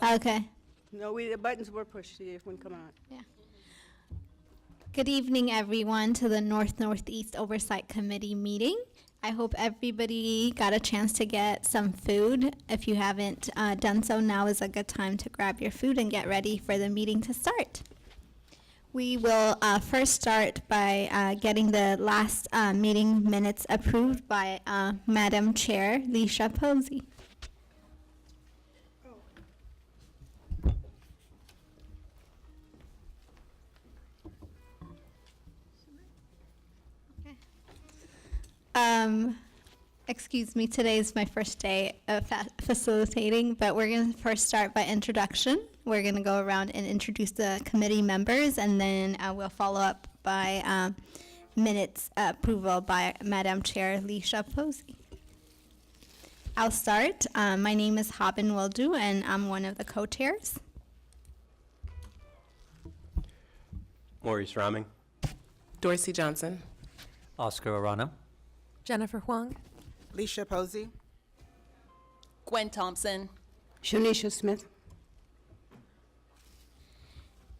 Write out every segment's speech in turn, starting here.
Okay. No, the buttons were pushed. See if one come on. Yeah. Good evening, everyone, to the Northeast Oversight Committee meeting. I hope everybody got a chance to get some food. If you haven't done so, now is a good time to grab your food and get ready for the meeting to start. We will first start by getting the last meeting minutes approved by Madam Chair Leisha Posey. Excuse me, today is my first day of facilitating, but we're going to first start by introduction. We're going to go around and introduce the committee members, and then we'll follow up by minutes approval by Madam Chair Leisha Posey. I'll start. My name is Haben Wildu, and I'm one of the co-chairs. Maurice Raming. Dorsey Johnson. Oscar Arana. Jennifer Huang. Leisha Posey. Gwen Thompson. Shanisha Smith.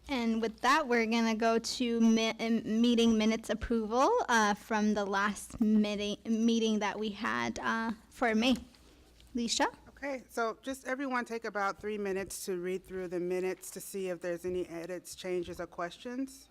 And with that, we're going to go to meeting minutes approval from the last meeting that we had for May. Leisha? Okay, so just everyone take about 3 minutes to read through the minutes to see if there's any edits, changes, or questions.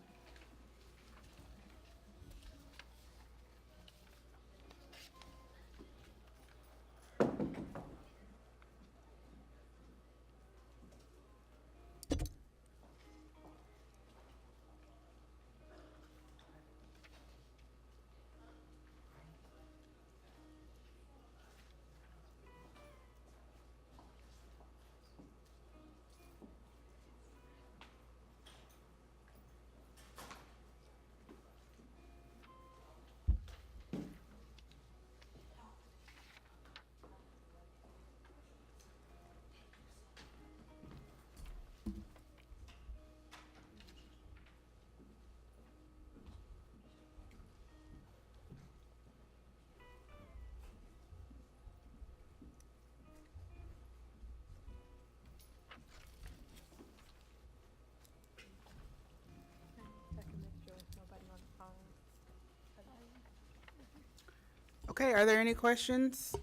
Okay, are there any questions,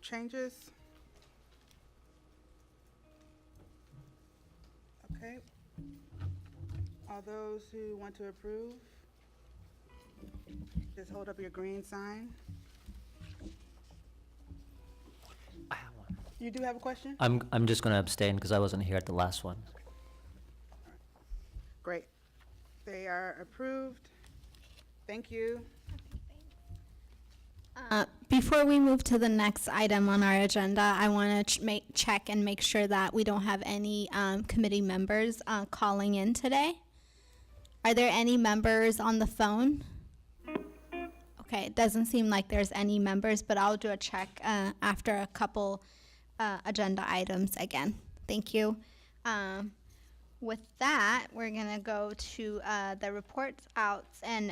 changes? Okay. All those who want to approve, just hold up your green sign. I have one. You do have a question? I'm just going to abstain because I wasn't here at the last one. Great. They are approved. Thank you. Before we move to the next item on our agenda, I want to check and make sure that we don't have any committee members calling in today. Are there any members on the phone? Okay, it doesn't seem like there's any members, but I'll do a check after a couple agenda items again. Thank you. With that, we're going to go to the reports outs, and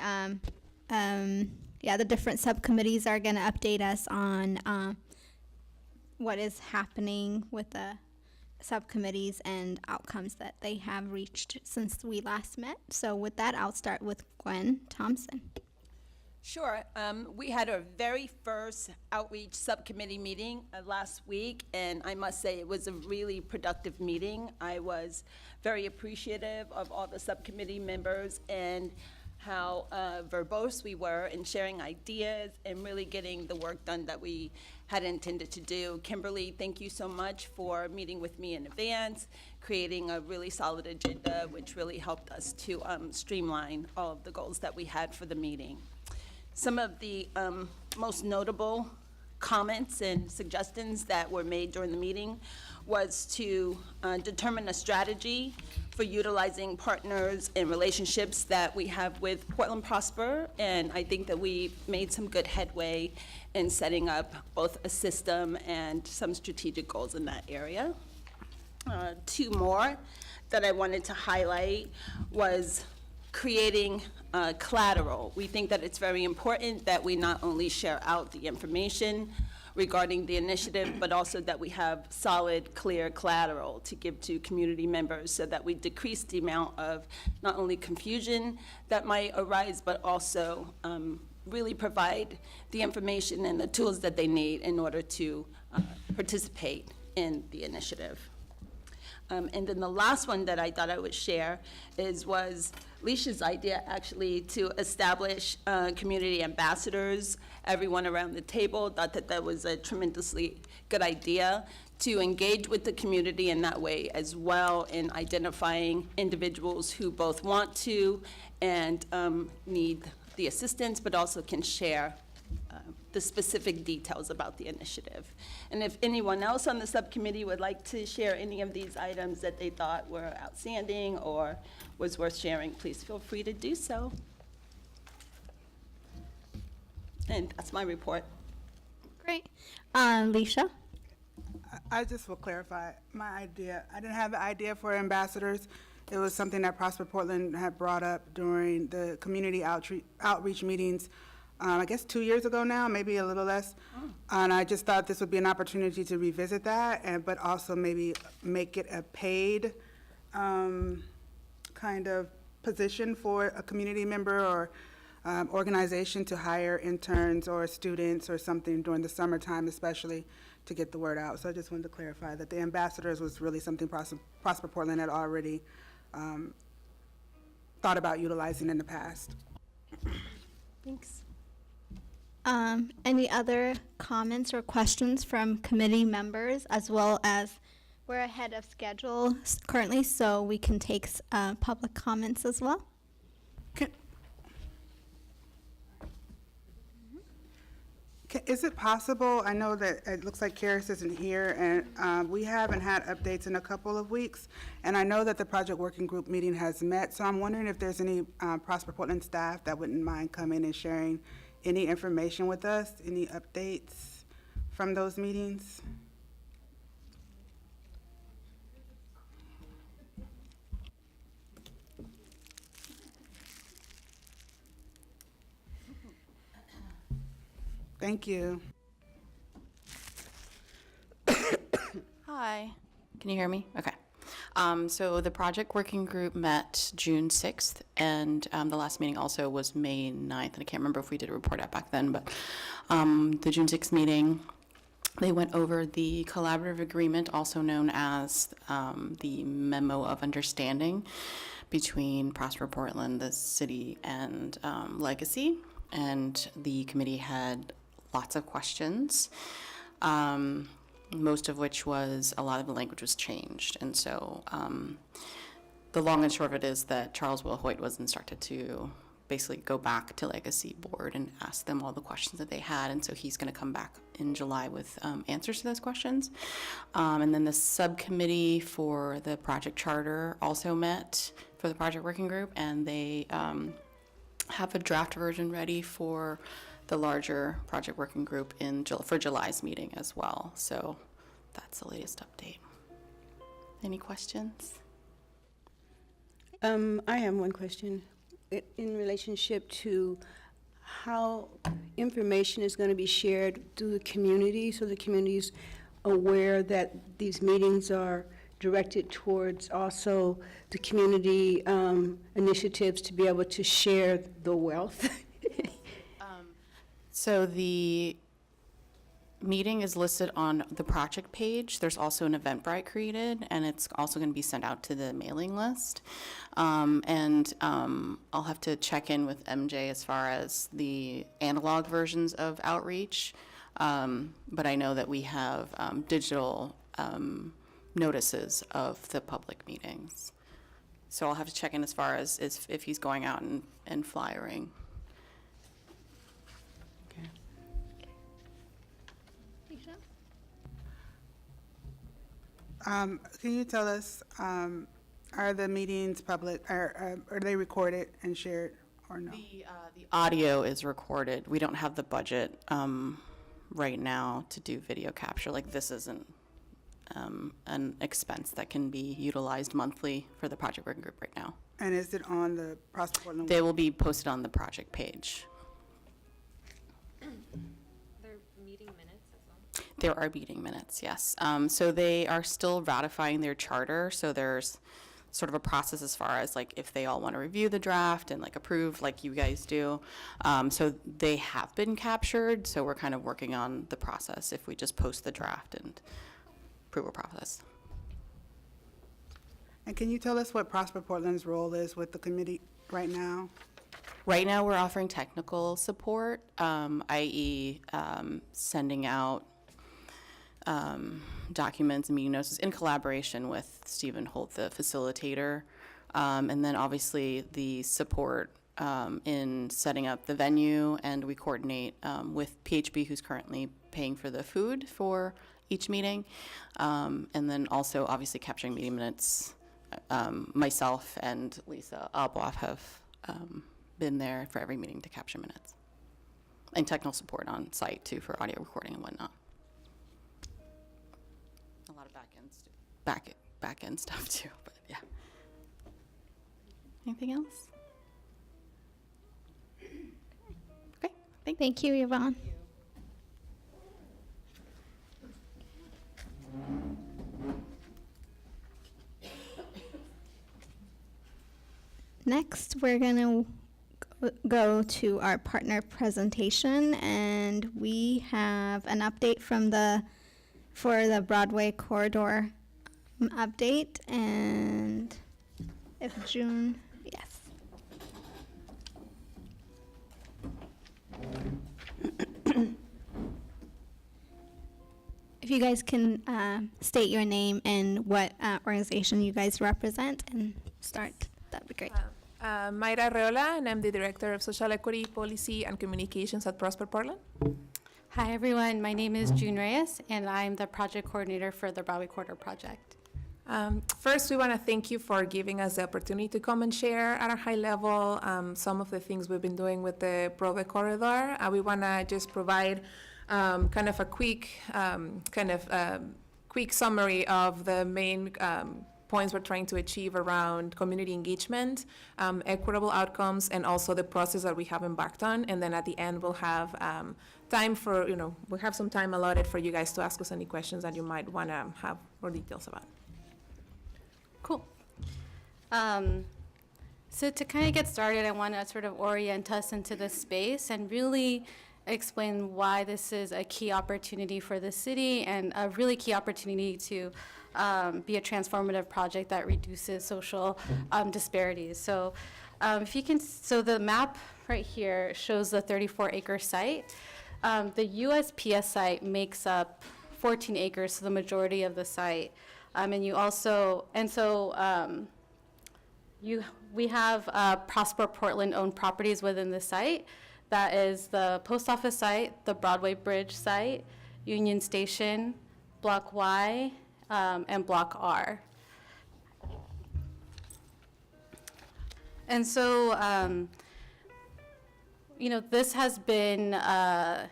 yeah, the different subcommittees are going to update us on what is happening with the subcommittees and outcomes that they have reached since we last met. So with that, I'll start with Gwen Thompson. Sure. We had our very first outreach subcommittee meeting last week, and I must say it was a really productive meeting. I was very appreciative of all the subcommittee members and how verbose we were in sharing ideas and really getting the work done that we had intended to do. Kimberly, thank you so much for meeting with me in advance, creating a really solid agenda, which really helped us to streamline all of the goals that we had for the meeting. Some of the most notable comments and suggestions that were made during the meeting was to determine a strategy for utilizing partners and relationships that we have with Portland Prosper, and I think that we made some good headway in setting up both a system and some strategic goals in that area. Two more that I wanted to highlight was creating collateral. We think that it's very important that we not only share out the information, regarding the initiative, but also that we have solid, clear collateral to give to community members so that we decrease the amount of not only confusion that might arise, but also really provide the information and the tools that they need in order to participate in the initiative. And then the last one that I thought I would share was Leisha's idea, actually, to establish community ambassadors. Everyone around the table thought that that was a tremendously good idea to engage with the community in that way as well, in identifying individuals who both want to and need the assistance, but also can share the specific details about the initiative. And if anyone else on the subcommittee would like to share any of these items that they thought were outstanding or was worth sharing, please feel free to do so. And that's my report. Great. Leisha? I just will clarify my idea. I didn't have the idea for ambassadors. It was something that Prosper Portland had brought up during the community outreach meetings, I guess 2 years ago now, maybe a little less. And I just thought this would be an opportunity to revisit that, but also maybe make it a paid kind of position for a community member or organization to hire interns or students or something during the summertime, especially to get the word out. So I just wanted to clarify that the ambassadors was really something Prosper Portland had already thought about utilizing in the past. Thanks. Any other comments or questions from committee members, as well as we're ahead of schedule currently, so we can take public comments as well? Is it possible, I know that it looks like Karis isn't here, and we haven't had updates in a couple of weeks, and I know that the project working group meeting has met, so I'm wondering if there's any Prosper Portland staff that wouldn't mind coming and sharing any information with us, any updates from those meetings? Thank you. Hi, can you hear me? Okay. So the project working group met June 6th, and the last meeting also was May 9th, and I can't remember if we did a report out back then, but the June 6th meeting, they went over the collaborative agreement, also known as the Memo of Understanding between Prosper Portland, the city, and Legacy, and the committee had lots of questions. Most of which was a lot of the language was changed. And so the long and short of it is that Charles Will Hoyt was instructed to basically go back to Legacy Board and ask them all the questions that they had. And so he's going to come back in July with answers to those questions. And then the subcommittee for the project charter also met for the project working group, and they have a draft version ready for the larger project working group for July's meeting as well. So that's the latest update. Any questions? I have one question in relationship to how information is going to be shared through the community, so the community's aware that these meetings are directed towards also the community initiatives to be able to share the wealth. So the meeting is listed on the project page. There's also an Eventbrite created, and it's also going to be sent out to the mailing list. I'll have to check in with MJ as far as the analog versions of outreach, but I know that we have digital notices of the public meetings. So I'll have to check in as far as if he's going out and flyering. Can you tell us, are the meetings public, are they recorded and shared or no? The audio is recorded. We don't have the budget right now to do video capture. Like, this isn't an expense that can be utilized monthly for the project working group right now. And is it on the Prosper Portland? They will be posted on the project page. They're meeting minutes as well. There are meeting minutes, yes. So they are still ratifying their charter, so there's sort of a process as far as like if they all want to review the draft and like approve like you guys do. So they have been captured, so we're kind of working on the process if we just post the draft and approve a process. And can you tell us what Prosper Portland's role is with the committee right now? Right now, we're offering technical support, i.e. Sending out documents and meeting notes in collaboration with Stephen Holt, the facilitator. And then obviously the support in setting up the venue, and we coordinate with PHB, who's currently paying for the food for each meeting. And then also obviously capturing meeting minutes. Myself and Lisa Alboff have been there for every meeting to capture minutes. And technical support on site too for audio recording and whatnot. A lot of back end stuff too, but yeah. Anything else? Okay, thank you. Thank you, Yvonne. Next, we're going to go to our partner presentation, and we have an update for the Broadway corridor update, and if June, yes. If you guys can state your name and what organization you guys represent and start, that'd be great. Mayra Arreola, and I'm the Director of Social Equity, Policy, and Communications at Prosper Portland. Hi, everyone. My name is June Reyes, and I'm the project coordinator for the Broadway Corridor project. First, we want to thank you for giving us the opportunity to come and share at a high level some of the things we've been doing with the Broadway Corridor. We want to just provide kind of a quick summary of the main points we're trying to achieve around community engagement, equitable outcomes, and also the process that we have embarked on. And then at the end, we'll have time for, we'll have some time allotted for you guys to ask us any questions that you might want to have more details about. Cool. So to kind of get started, I want to sort of orient us into this space and really explain why this is a key opportunity for the city and a really key opportunity to be a transformative project that reduces social disparities. So if you can, so the map right here shows the 34-acre site. The USPS site makes up 14 acres, so the majority of the site. And you also, and so we have Prosper Portland-owned properties within the site. That is the post office site, the Broadway Bridge site, Union Station, Block Y, and Block R. And so, this has been, a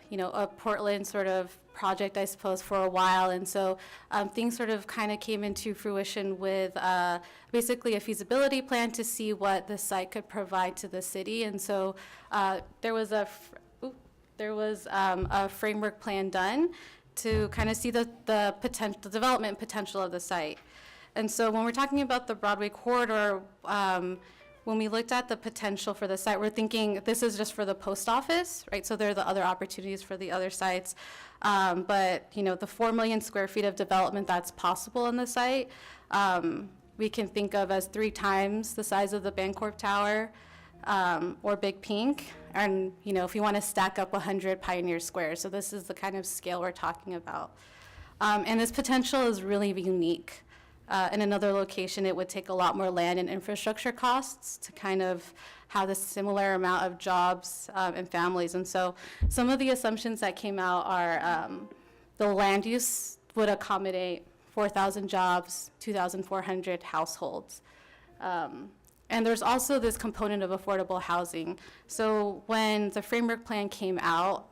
Portland sort of project, I suppose, for a while. And so things sort of kind of came into fruition with basically a feasibility plan to see what the site could provide to the city. And so there was a framework plan done to kind of see the potential, the development potential of the site. And so when we're talking about the Broadway corridor, when we looked at the potential for the site, we're thinking this is just for the post office, right? So there are the other opportunities for the other sites. But, the 4 million square feet of development that's possible in the site, we can think of as 3 times the size of the Bancorp Tower or Big Pink. And, if you want to stack up 100 Pioneer Square. So this is the kind of scale we're talking about. And this potential is really unique. In another location, it would take a lot more land and infrastructure costs to kind of have a similar amount of jobs and families. And so some of the assumptions that came out are the land use would accommodate 4,000 jobs, 2,400 households. And there's also this component of affordable housing. So when the framework plan came out,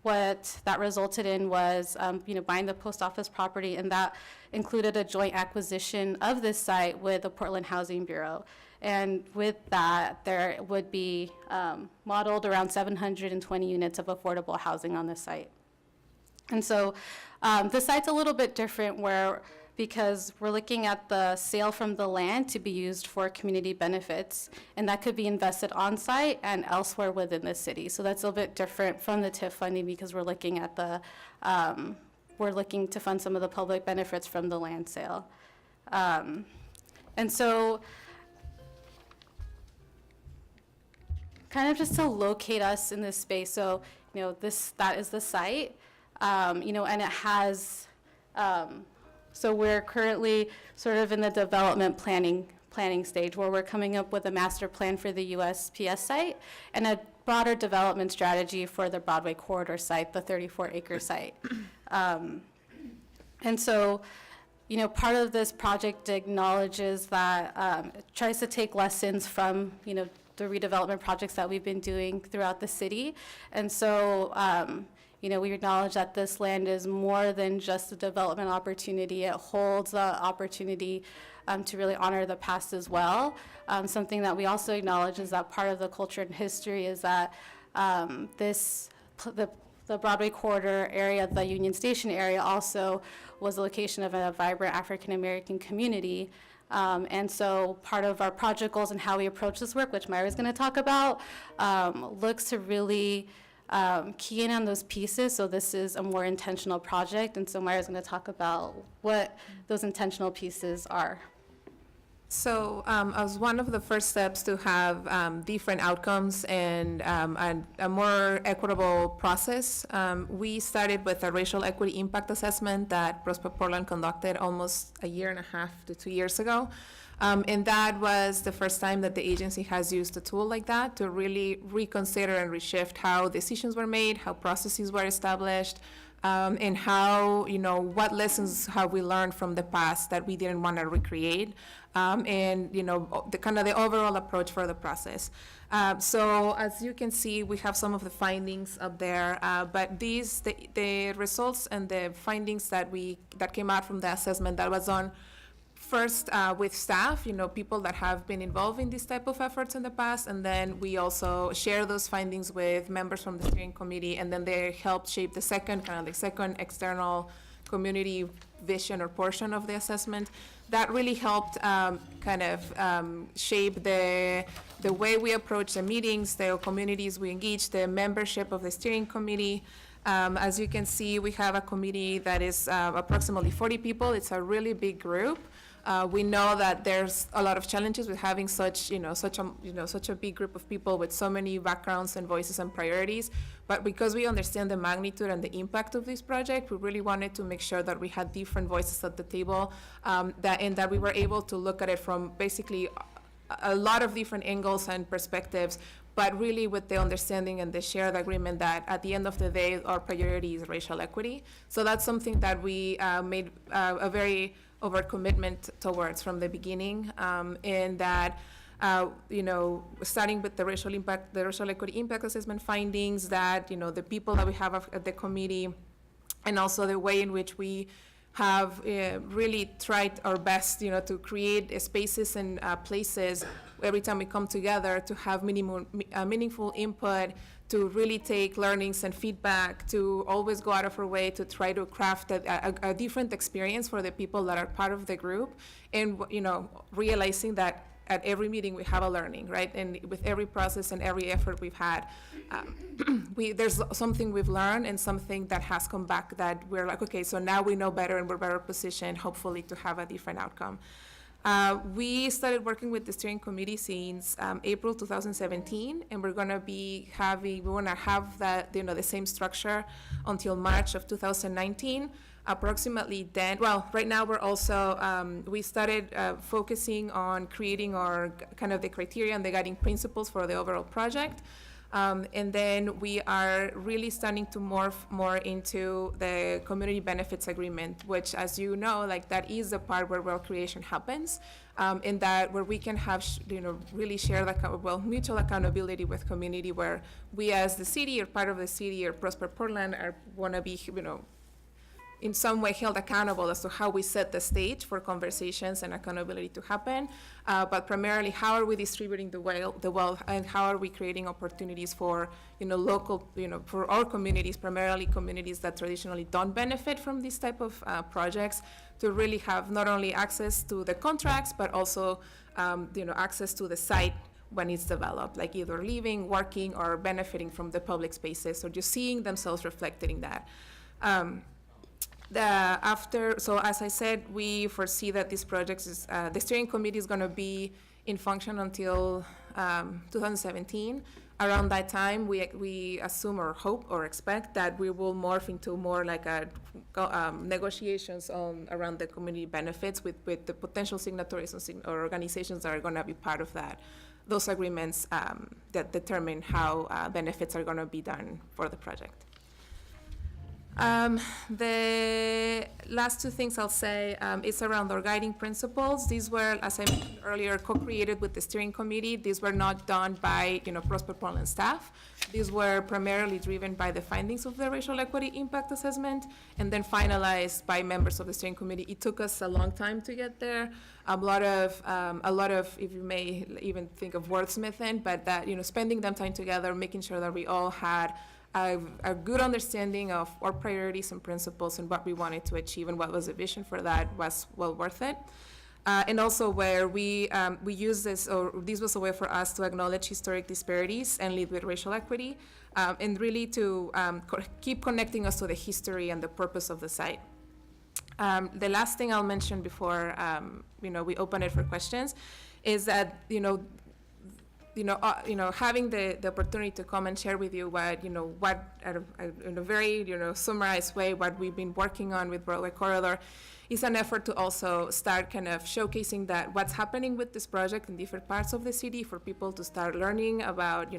what that resulted in was, buying the post office property, and that included a joint acquisition of this site with the Portland Housing Bureau. And with that, there would be modeled around 720 units of affordable housing on the site. And so the site's a little bit different because we're looking at the sale from the land to be used for community benefits, and that could be invested on site and elsewhere within the city. So that's a little bit different from the TIF funding because we're looking at we're looking to fund some of the public benefits from the land sale. And so kind of just to locate us in this space. So, that is the site, and it has, so we're currently sort of in the development planning stage where we're coming up with a master plan for the USPS site and a broader development strategy for the Broadway corridor site, the 34-acre site. And so, part of this project acknowledges that, it tries to take lessons from, the redevelopment projects that we've been doing throughout the city. And so, we acknowledge that this land is more than just a development opportunity. It holds the opportunity to really honor the past as well. Something that we also acknowledge is that part of the culture and history is that the Broadway corridor area, the Union Station area, also was the location of a vibrant African-American community. And so part of our project goals and how we approach this work, which Myra's going to talk about, looks to really key in on those pieces. So this is a more intentional project. And so Myra's going to talk about what those intentional pieces are. So as one of the first steps to have different outcomes and a more equitable process, we started with a racial equity impact assessment that Prosper Portland conducted almost a year and a half to 2 years ago. And that was the first time that the agency has used a tool like that to really reconsider and reshift how decisions were made, how processes were established, and how, what lessons have we learned from the past that we didn't want to recreate, and, the kind of the overall approach for the process. So as you can see, we have some of the findings up there, but the results and the findings that came out from the assessment that was done first with staff, people that have been involved in this type of efforts in the past, and then we also share those findings with members from the steering committee, and then they helped shape the second external community vision or portion of the assessment. That really helped shape the way we approach the meetings, the communities we engage, the membership of the steering committee. As you can see, we have a committee that is approximately 40 people. It's a really big group. We know that there's a lot of challenges with having such a big group of people with so many backgrounds and voices and priorities. But because we understand the magnitude and the impact of this project, we really wanted to make sure that we had different voices at the table, and that we were able to look at it from basically a lot of different angles and perspectives, but really with the understanding and the shared agreement that at the end of the day, our priority is racial equity. So that's something that we made a very overt commitment towards from the beginning, and that, starting with the racial equity impact assessment findings, that, the people that we have at the committee, and also the way in which we have really tried our best, to create spaces and places every time we come together to have meaningful input, to really take learnings and feedback, to always go out of our way to try to craft a different experience for the people that are part of the group, and realizing that at every meeting we have a learning, right? And with every process and every effort we've had, there's something we've learned and something that has come back that we're like, okay, so now we know better and we're better positioned, hopefully, to have a different outcome. We started working with the steering committee since April 2017, and we're going to have that, the same structure until March of 2019. Approximately then, right now we're also, we started focusing on creating our kind of the criteria and the guiding principles for the overall project. And then we are really starting to morph more into the community benefits agreement, which, as you know, that is the part where wealth creation happens, in that where we can have, really share mutual accountability with community, where we as the city or part of the city or Prosper Portland want to be, in some way held accountable as to how we set the stage for conversations and accountability to happen. But primarily, how are we distributing the wealth, and how are we creating opportunities for, local, for our communities, primarily communities that traditionally don't benefit from these type of projects, to really have not only access to the contracts, but also, access to the site when it's developed, like either living, working, or benefiting from the public spaces, or just seeing themselves reflected in that. So as I said, we foresee that this project is, the steering committee is going to be in function until 2017. Around that time, we assume or hope or expect that we will morph into more like a negotiations around the community benefits with the potential signatories or organizations that are going to be part of that. Those agreements that determine how benefits are going to be done for the project. The last two things I'll say is around our guiding principles. These were, as I mentioned earlier, co-created with the steering committee. These were not done by, Prosper Portland staff. These were primarily driven by the findings of the racial equity impact assessment, and then finalized by members of the steering committee. It took us a long time to get there. A lot of, if you may even think of wordsmithing, but that, spending them time together, making sure that we all had a good understanding of our priorities and principles and what we wanted to achieve and what was the vision for that was well worth it. And also where we use this, or this was a way for us to acknowledge historic disparities and lead with racial equity, and really to keep connecting us to the history and the purpose of the site. The last thing I'll mention before we open it for questions is that having the opportunity to come and share with you what in a very summarized way what we've been working on with Broadway Corridor is an effort to also start kind of showcasing that what's happening with this project in different parts of the city for people to start learning about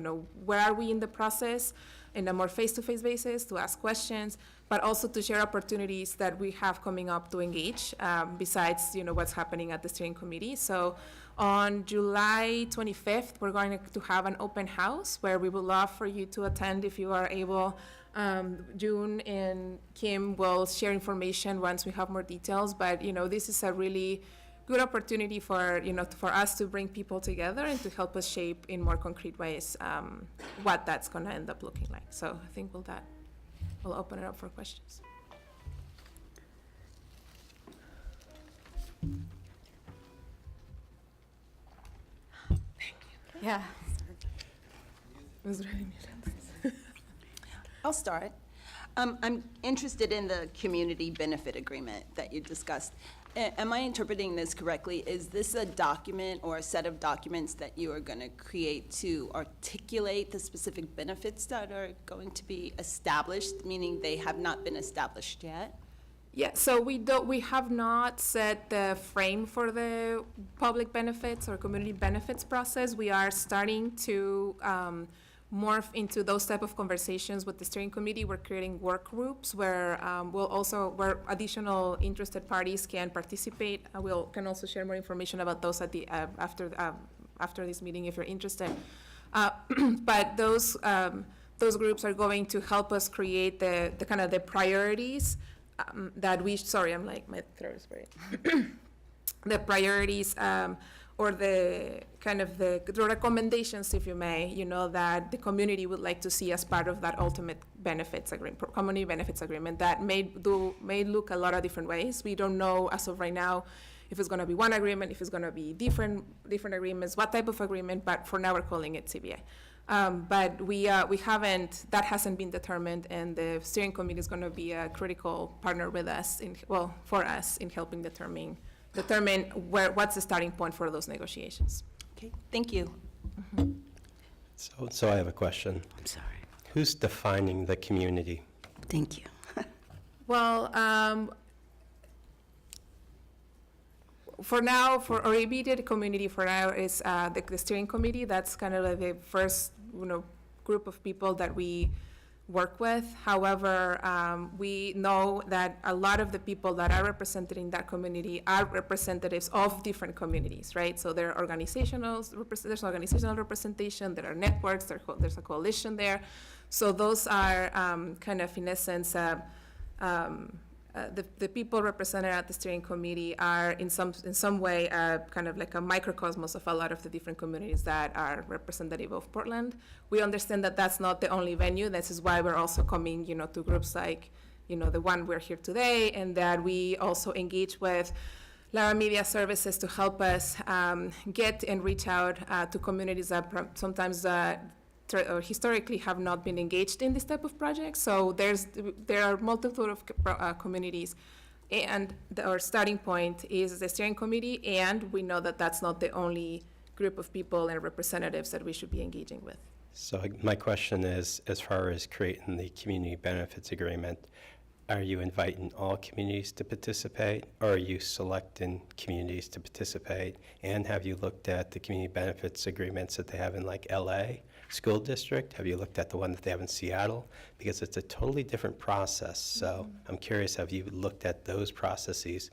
where are we in the process in a more face-to-face basis, to ask questions, but also to share opportunities that we have coming up to engage besides what's happening at the steering committee. So on July 25th, we're going to have an open house where we would love for you to attend if you are able. June and Kim will share information once we have more details, but this is a really good opportunity for for us to bring people together and to help us shape in more concrete ways what that's going to end up looking like. So I think we'll open it up for questions. Yeah. I'll start. I'm interested in the community benefit agreement that you discussed. Am I interpreting this correctly? Is this a document or a set of documents that you are going to create to articulate the specific benefits that are going to be established, meaning they have not been established yet? Yeah, so we have not set the frame for the public benefits or community benefits process. We are starting to morph into those type of conversations with the steering committee. We're creating work groups where where additional interested parties can participate. Can also share more information about those at the after this meeting if you're interested. But those groups are going to help us create the kind of the priorities that we. Sorry, I'm like my throat is very. The priorities. Or the kind of the recommendations, if you may, that the community would like to see as part of that ultimate benefits agreement, community benefits agreement that may look a lot of different ways. We don't know as of right now if it's going to be one agreement, if it's going to be different agreements, what type of agreement. But for now, we're calling it CBA. But we haven't. That hasn't been determined, and the steering committee is going to be a critical partner with us for us in helping determine what's the starting point for those negotiations. Okay, thank you. Mm-hmm. So I have a question. I'm sorry. Who's defining the community? Thank you. Well, for now, for our immediate community, for now is the steering committee. That's kind of like the first group of people that we work with. However, we know that a lot of the people that are represented in that community are representatives of different communities, right? So there are there's organizational representation, there are networks, there's a coalition there. So those are kind of, in essence, the people represented at the steering committee are in some way kind of like a microcosmos of a lot of the different communities that are representative of Portland. We understand that that's not the only venue. This is why we're also coming, to groups like, the one we're here today, and that we also engage with Lara Media Services to help us get and reach out to communities that sometimes or historically have not been engaged in this type of projects. So there are multitude of communities, and our starting point is the steering committee, and we know that that's not the only group of people and representatives that we should be engaging with. So my question is, as far as creating the community benefits agreement, are you inviting all communities to participate, or are you selecting communities to participate? And have you looked at the community benefits agreements that they have in like LA school district? Have you looked at the one that they have in Seattle? Because it's a totally different process. So I'm curious, have you looked at those processes?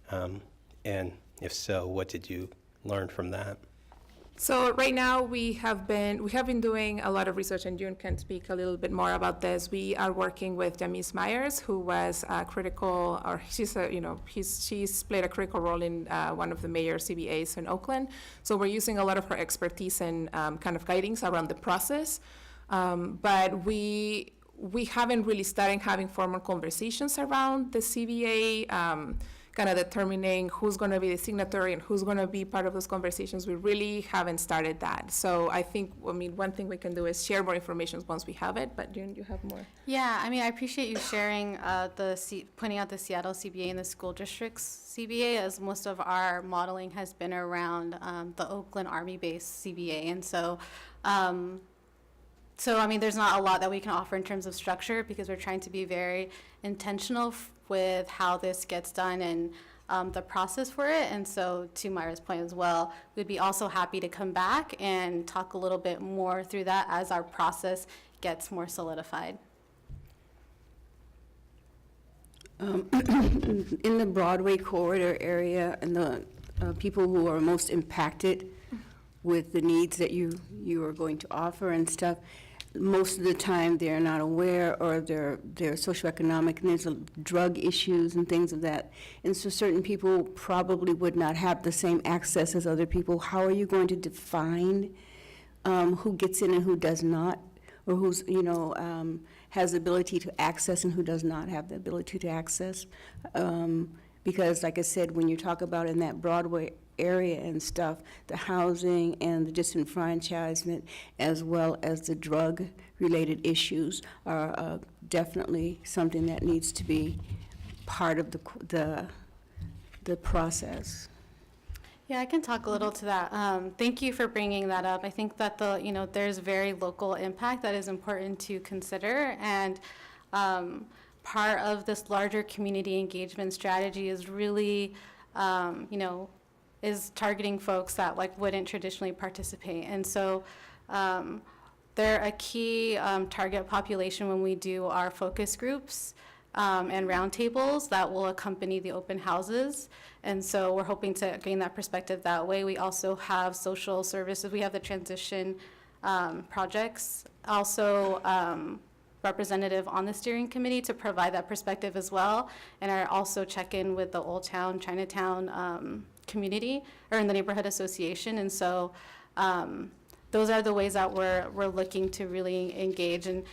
And if so, what did you learn from that? So right now we have been doing a lot of research, and June can speak a little bit more about this. We are working with Jamise Myers, who was she's played a critical role in one of the major CBAs in Oakland. So we're using a lot of her expertise and kind of guidance around the process. But we haven't really started having formal conversations around the CBA, kind of determining who's going to be the signatory and who's going to be part of those conversations. We really haven't started that. So I think, one thing we can do is share more information once we have it, but June, you have more? Yeah, I appreciate you sharing pointing out the Seattle CBA and the school district's CBA, as most of our modeling has been around the Oakland Army-based CBA. And so, there's not a lot that we can offer in terms of structure, because we're trying to be very intentional with how this gets done and the process for it. And so, to Myra's point as well, we'd be also happy to come back and talk a little bit more through that as our process gets more solidified. In the Broadway corridor area, and the people who are most impacted with the needs that you are going to offer and stuff, most of the time they're not aware, or they're socioeconomic, and there's drug issues and things of that. And so certain people probably would not have the same access as other people. How are you going to define who gets in and who does not, or who's, has the ability to access and who does not have the ability to access? Because like I said, when you talk about in that Broadway area and stuff, the housing and the disenfranchisement, as well as the drug-related issues, are definitely something that needs to be part of the process. Yeah, I can talk a little to that. Thank you for bringing that up. I think that there's very local impact that is important to consider, and part of this larger community engagement strategy is really, is targeting folks that wouldn't traditionally participate. And so they're a key target population when we do our focus groups and roundtables that will accompany the open houses. And so we're hoping to gain that perspective that way. We also have social services. We have the transition projects, also representative on the steering committee to provide that perspective as well, and are also check in with the Old Town, Chinatown community, or in the neighborhood association. And so those are the ways that we're looking to really engage. And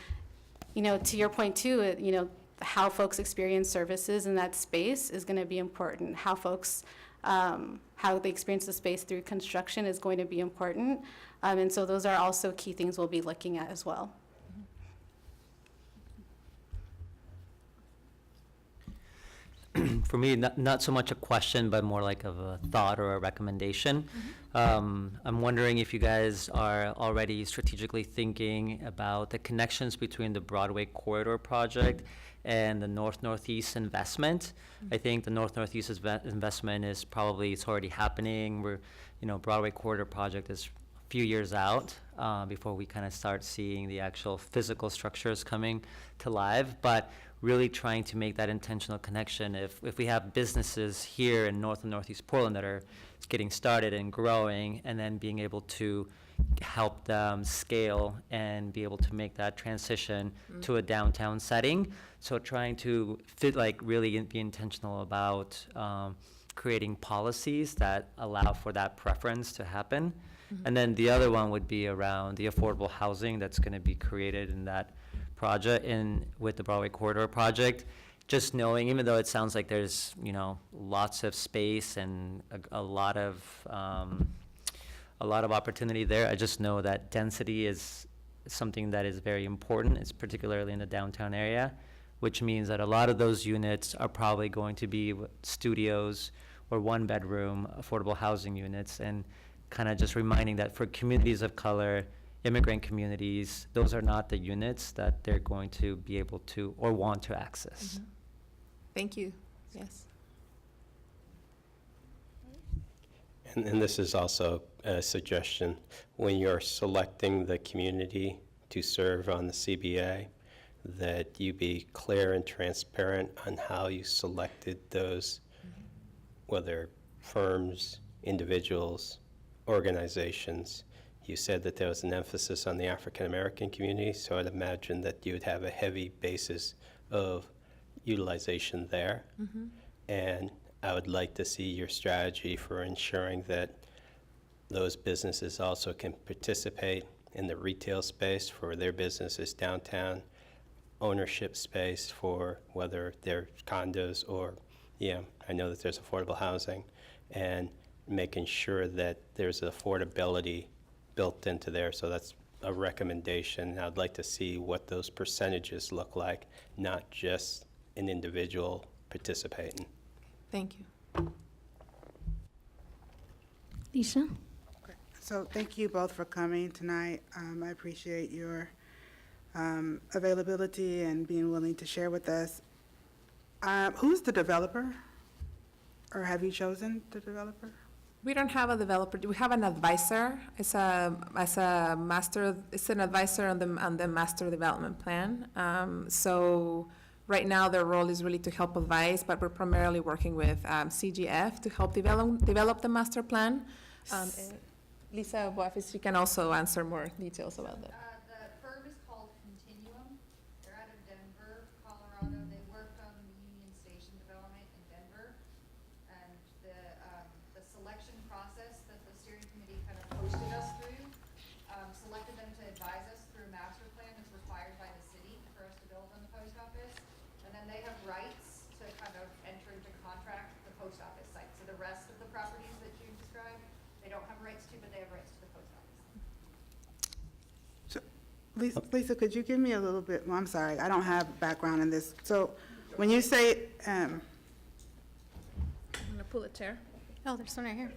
to your point too, how folks experience services in that space is going to be important. How folks how they experience the space through construction is going to be important. And so those are also key things we'll be looking at as well. For me, not so much a question, but more like of a thought or a recommendation. I'm wondering if you guys are already strategically thinking about the connections between the Broadway Corridor project and the North-Northeast investment. I think the North-Northeast investment is probably, it's already happening. Broadway Corridor project is a few years out before we kind of start seeing the actual physical structures coming to life. But really trying to make that intentional connection. If we have businesses here in North and Northeast Portland that are getting started and growing, and then being able to help them scale and be able to make that transition to a downtown setting. So trying to really be intentional about creating policies that allow for that preference to happen. And then the other one would be around the affordable housing that's going to be created in that project with the Broadway Corridor project. Just knowing, even though it sounds like there's, lots of space and a lot of opportunity there, I just know that density is something that is very important. It's particularly in the downtown area, which means that a lot of those units are probably going to be studios or one-bedroom affordable housing units, and kind of just reminding that for communities of color, immigrant communities, those are not the units that they're going to be able to or want to access. Thank you. Yes. And this is also a suggestion, when you're selecting the community to serve on the CBA, that you be clear and transparent on how you selected those, whether firms, individuals, organizations. You said that there was an emphasis on the African-American community, so I'd imagine that you would have a heavy basis of utilization there. And I would like to see your strategy for ensuring that those businesses also can participate in the retail space for their businesses downtown, ownership space for whether they're condos or, I know that there's affordable housing, and making sure that there's affordability built into there. So that's a recommendation. I'd like to see what those percentages look like, not just an individual participating. Thank you. Lisha? So thank you both for coming tonight. I appreciate your availability and being willing to share with us. Who's the developer? Or have you chosen the developer? We don't have a developer. We have an advisor. It's an advisor on the master development plan. So right now their role is really to help advise, but we're primarily working with CGF to help develop the master plan. Lisa Boafis, she can also answer more details about that. The firm is called Continuum. They're out of Denver, Colorado. They worked on the Union Station development in Denver. And the selection process that the steering committee kind of posted us through, selected them to advise us through a master plan that's required by the city for us to build on the post office. And then they have rights to kind of enter into contract the post office site. So the rest of the properties that you described, they don't have rights to, but they have rights to the post office. So, Lisa, could you give me a little bit, I'm sorry, I don't have background in this. So when you say, I'm gonna pull a chair. Oh, there's one right here.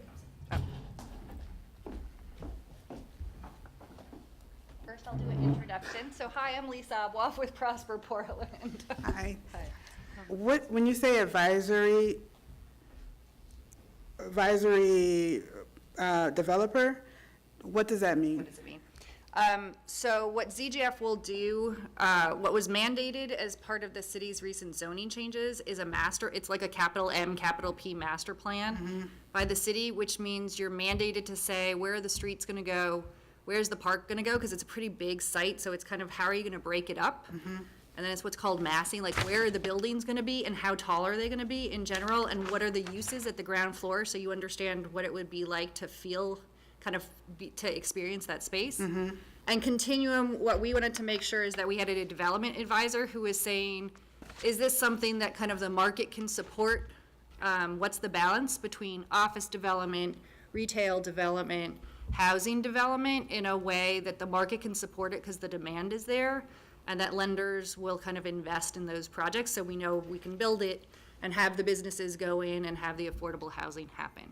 First, I'll do an introduction. So hi, I'm Lisa Abwaf with Prosper Portland. Hi. When you say advisory developer, what does that mean? What does it mean? So what ZGF will do, what was mandated as part of the city's recent zoning changes is it's like a capital M, capital P master plan by the city, which means you're mandated to say, where are the streets gonna go? Where's the park gonna go? Because it's a pretty big site, so it's kind of, how are you gonna break it up? And then it's what's called massing, like where are the buildings gonna be and how tall are they gonna be in general? And what are the uses at the ground floor, so you understand what it would be like to feel, to experience that space. And Continuum, what we wanted to make sure is that we had a development advisor who was saying, is this something that kind of the market can support? What's the balance between office development, retail development, housing development in a way that the market can support it because the demand is there, and that lenders will kind of invest in those projects so we know we can build it and have the businesses go in and have the affordable housing happen.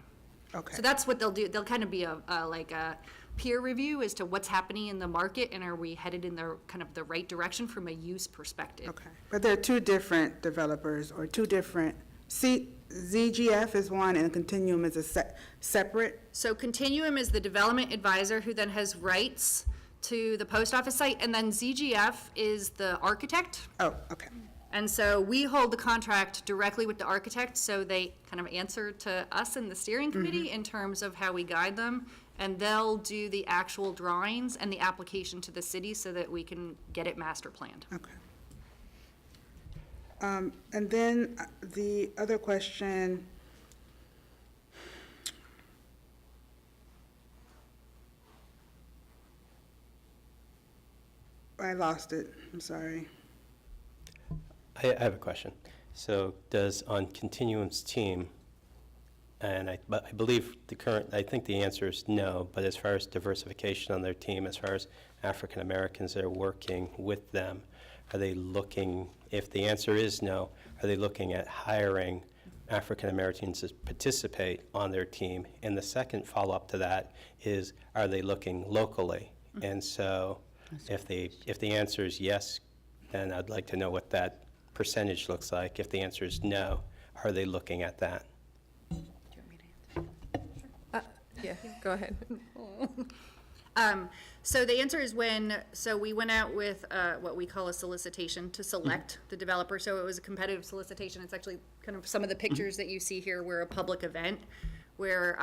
Okay. So that's what they'll do. They'll kind of be like a peer review as to what's happening in the market and are we headed in the kind of the right direction from a use perspective. Okay, but there are two different developers or two different, ZGF is one and Continuum is a separate? So Continuum is the development advisor who then has rights to the post office site, and then ZGF is the architect. Oh, okay. And so we hold the contract directly with the architect, so they kind of answer to us in the steering committee in terms of how we guide them and they'll do the actual drawings and the application to the city so that we can get it master planned. Okay. And then the other question, I lost it, I'm sorry. I have a question. So does on Continuum's team, and but I believe I think the answer is no, but as far as diversification on their team, as far as African Americans that are working with them, are they looking, if the answer is no, are they looking at hiring African Americans to participate on their team? And the second follow-up to that is, are they looking locally? And so if the answer is yes, then I'd like to know what that percentage looks like. If the answer is no, are they looking at that? Yeah, go ahead. So the answer is so we went out with what we call a solicitation to select the developer. So it was a competitive solicitation. It's actually kind of some of the pictures that you see here were a public event where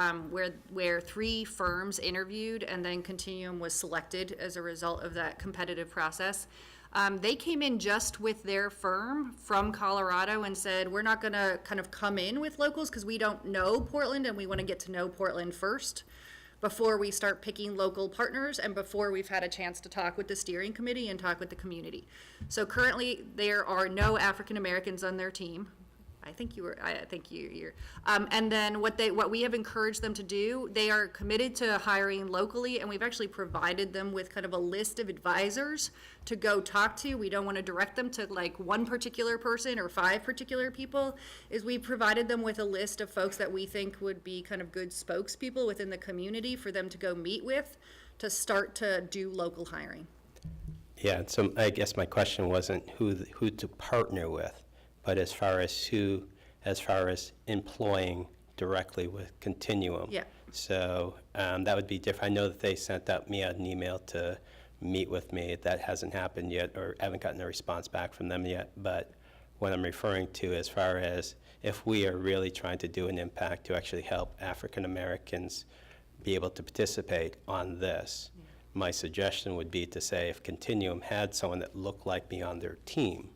3 firms interviewed, and then Continuum was selected as a result of that competitive process. They came in just with their firm from Colorado and said, we're not gonna kind of come in with locals because we don't know Portland and we wanna get to know Portland first before we start picking local partners and before we've had a chance to talk with the steering committee and talk with the community. So currently, there are no African Americans on their team. I think you're, and then what we have encouraged them to do, they are committed to hiring locally, and we've actually provided them with kind of a list of advisors to go talk to. We don't want to direct them to like one particular person or 5 particular people, is we provided them with a list of folks that we think would be kind of good spokespeople within the community for them to go meet with to start to do local hiring. Yeah, so I guess my question wasn't who to partner with, but as far as employing directly with Continuum. Yeah. So that would be different. I know that they sent me out an email to meet with me. That hasn't happened yet, or I haven't gotten a response back from them yet. But what I'm referring to as far as if we are really trying to do an impact to actually help African Americans be able to participate on this, my suggestion would be to say if Continuum had someone that looked like me on their team,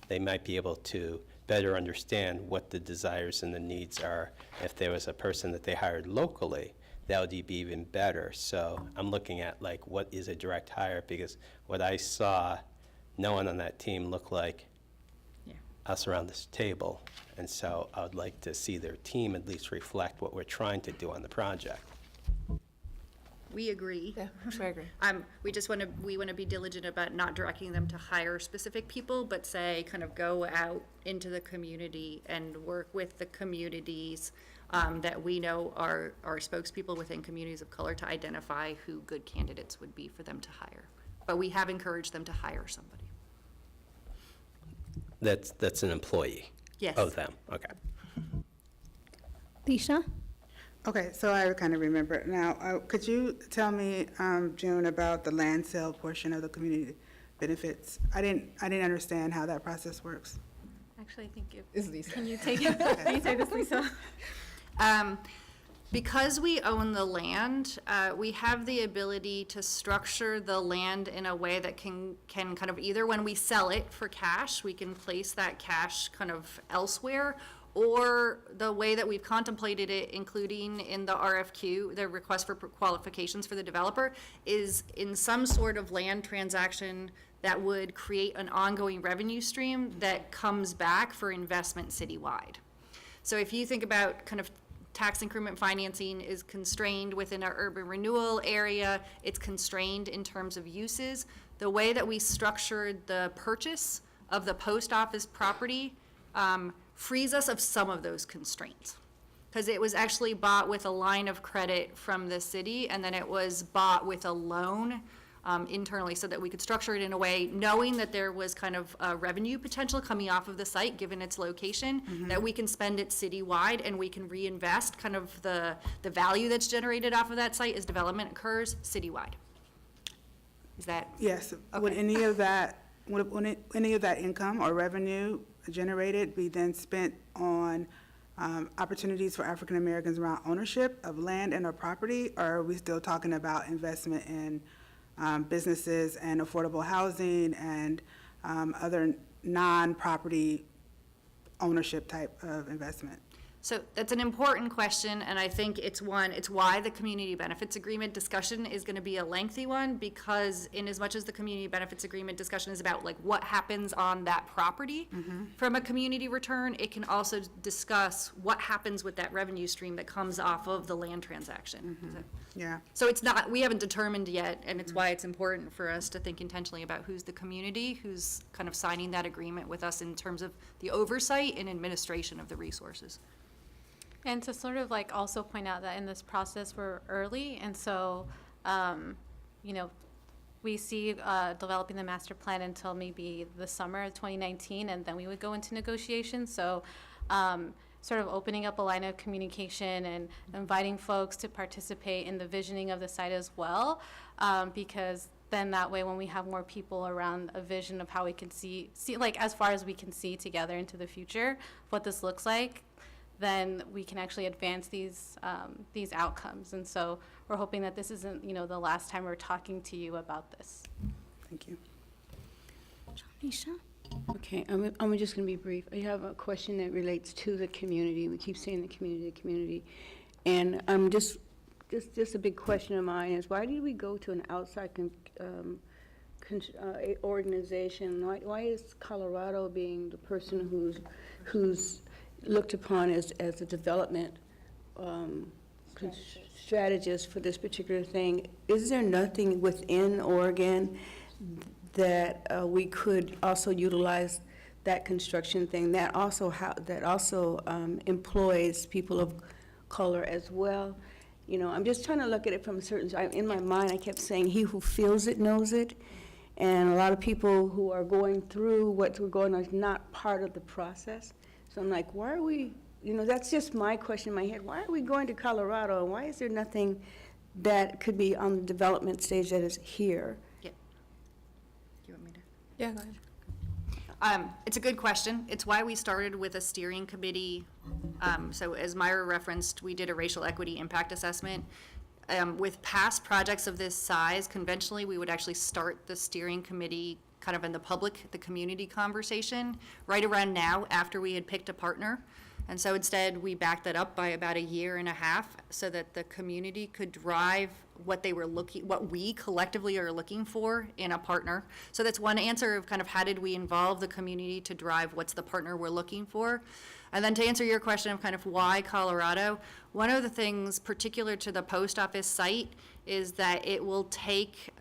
they might be able to better understand what the desires and the needs are. If there was a person that they hired locally, that would be even better. So I'm looking at like what is a direct hire, because what I saw, no one on that team looked like us around this table. And so I would like to see their team at least reflect what we're trying to do on the project. We agree. Yeah, I agree. We want to be diligent about not directing them to hire specific people, but say kind of go out into the community and work with the communities that we know are spokespeople within communities of color to identify who good candidates would be for them to hire. But we have encouraged them to hire somebody. That's an employee Yes. of them. Okay. Leisha? Okay, so I kind of remember it now. Could you tell me, June, about the land sale portion of the community benefits? I didn't understand how that process works. Actually, I think it, Is Lisa. can you take it? Can you take this, Lisa? Because we own the land, we have the ability to structure the land in a way that can kind of either when we sell it for cash, we can place that cash kind of elsewhere, or the way that we've contemplated it, including in the RFQ, the request for qualifications for the developer, is in some sort of land transaction that would create an ongoing revenue stream that comes back for investment citywide. So if you think about kind of tax increment financing is constrained within our urban renewal area, it's constrained in terms of uses. The way that we structured the purchase of the post office property frees us of some of those constraints. Because it was actually bought with a line of credit from the city, and then it was bought with a loan internally, so that we could structure it in a way, knowing that there was kind of a revenue potential coming off of the site, given its location, that we can spend it citywide and we can reinvest kind of the value that's generated off of that site as development occurs citywide. Is that? Yes. Would any of that income or revenue generated be then spent on opportunities for African Americans around ownership of land and or property, or are we still talking about investment in businesses and affordable housing and other non-property ownership type of investment? So that's an important question, and I think it's why the community benefits agreement discussion is gonna be a lengthy one, because in as much as the community benefits agreement discussion is about like what happens on that property from a community return, it can also discuss what happens with that revenue stream that comes off of the land transaction. Yeah. So it's not, we haven't determined yet, and it's why it's important for us to think intentionally about who's the community, who's kind of signing that agreement with us in terms of the oversight and administration of the resources. And to sort of like also point out that in this process, we're early, and so, we see developing the master plan until maybe the summer of 2019, and then we would go into negotiations. So sort of opening up a line of communication and inviting folks to participate in the visioning of the site as well, because then that way when we have more people around a vision of how we can see like as far as we can see together into the future, what this looks like, then we can actually advance these outcomes. And so we're hoping that this isn't, the last time we're talking to you about this. Thank you. Nisha? Okay, I'm just going to be brief. I have a question that relates to the community. We keep saying the community. And I'm just a big question of mine is, why did we go to an outside organization? Why is Colorado being the person who's looked upon as a development strategist for this particular thing? Is there nothing within Oregon that we could also utilize that construction thing that also employs people of color as well? I'm just trying to look at it from a certain side. In my mind, I kept saying, he who feels it knows it. And a lot of people who are going through what we're going on is not part of the process. So I'm like, why are we, that's just my question in my head. Why are we going to Colorado? And why is there nothing that could be on the development stage that is here? Yeah. Do you want me to? Yeah, go ahead. It's a good question. It's why we started with a steering committee. So as Myra referenced, we did a racial equity impact assessment. With past projects of this size, conventionally, we would actually start the steering committee kind of in the community conversation right around now after we had picked a partner. And so instead, we backed that up by about 1.5 years so that the community could drive what we collectively are looking for in a partner. So that's one answer of kind of how did we involve the community to drive what's the partner we're looking for. And then to answer your question of kind of why Colorado, one of the things particular to the post office site is that it will take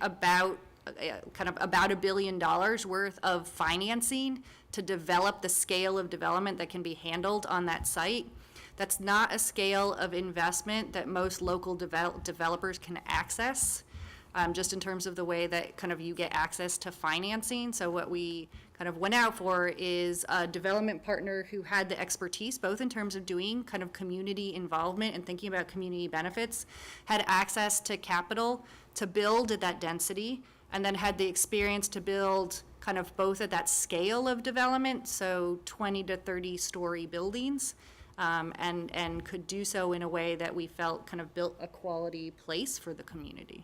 about $1 billion worth of financing to develop the scale of development that can be handled on that site. That's not a scale of investment that most local developers can access, just in terms of the way that kind of you get access to financing. So what we kind of went out for is a development partner who had the expertise, both in terms of doing kind of community involvement and thinking about community benefits, had access to capital to build at that density, and then had the experience to build kind of both at that scale of development, so 20 to 30 story buildings, and could do so in a way that we felt kind of built a quality place for the community.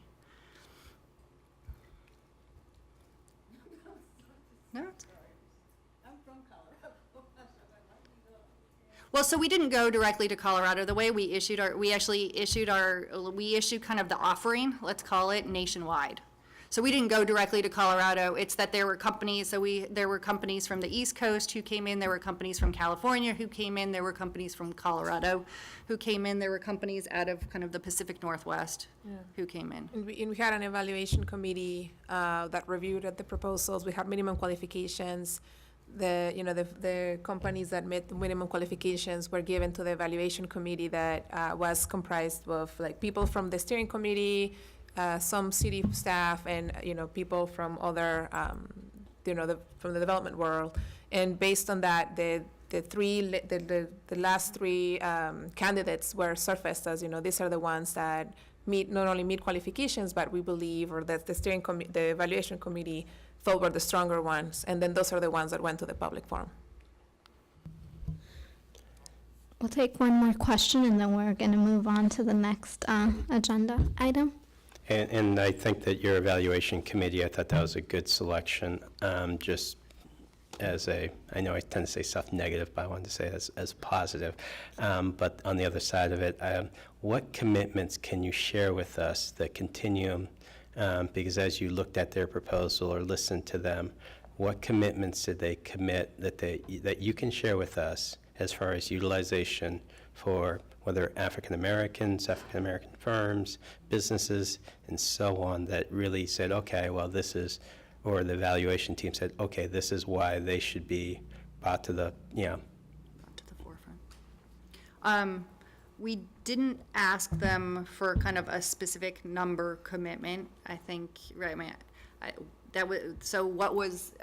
No? Well, so we didn't go directly to Colorado. The way we issued we issued kind of the offering, let's call it, nationwide. So we didn't go directly to Colorado. It's that there were companies, there were companies from the East Coast who came in, there were companies from California who came in, there were companies from Colorado who came in, there were companies out of kind of the Pacific Northwest who came in. And we had an evaluation committee that reviewed the proposals. We had minimum qualifications. The companies that met the minimum qualifications were given to the evaluation committee that was comprised of like people from the steering committee, some city staff, and people from other from the development world. And based on that, the last three candidates were surfaced as these are the ones that not only meet qualifications, but we believe, or that the evaluation committee thought were the stronger ones, and then those are the ones that went to the public forum. We'll take one more question and then we're going to move on to the next agenda item. And I think that your evaluation committee, I thought that was a good selection, just as I know I tend to say stuff negative, but I wanted to say it as positive. But on the other side of it, what commitments can you share with us, the continuum, because as you looked at their proposal or listened to them, what commitments did they commit that you can share with us as far as utilization for whether African Americans, African American firms, businesses, and so on, that really said, okay, well, this is, or the evaluation team said, okay, this is why they should be brought to the, To the forefront. We didn't ask them for kind of a specific number commitment, I think, right, I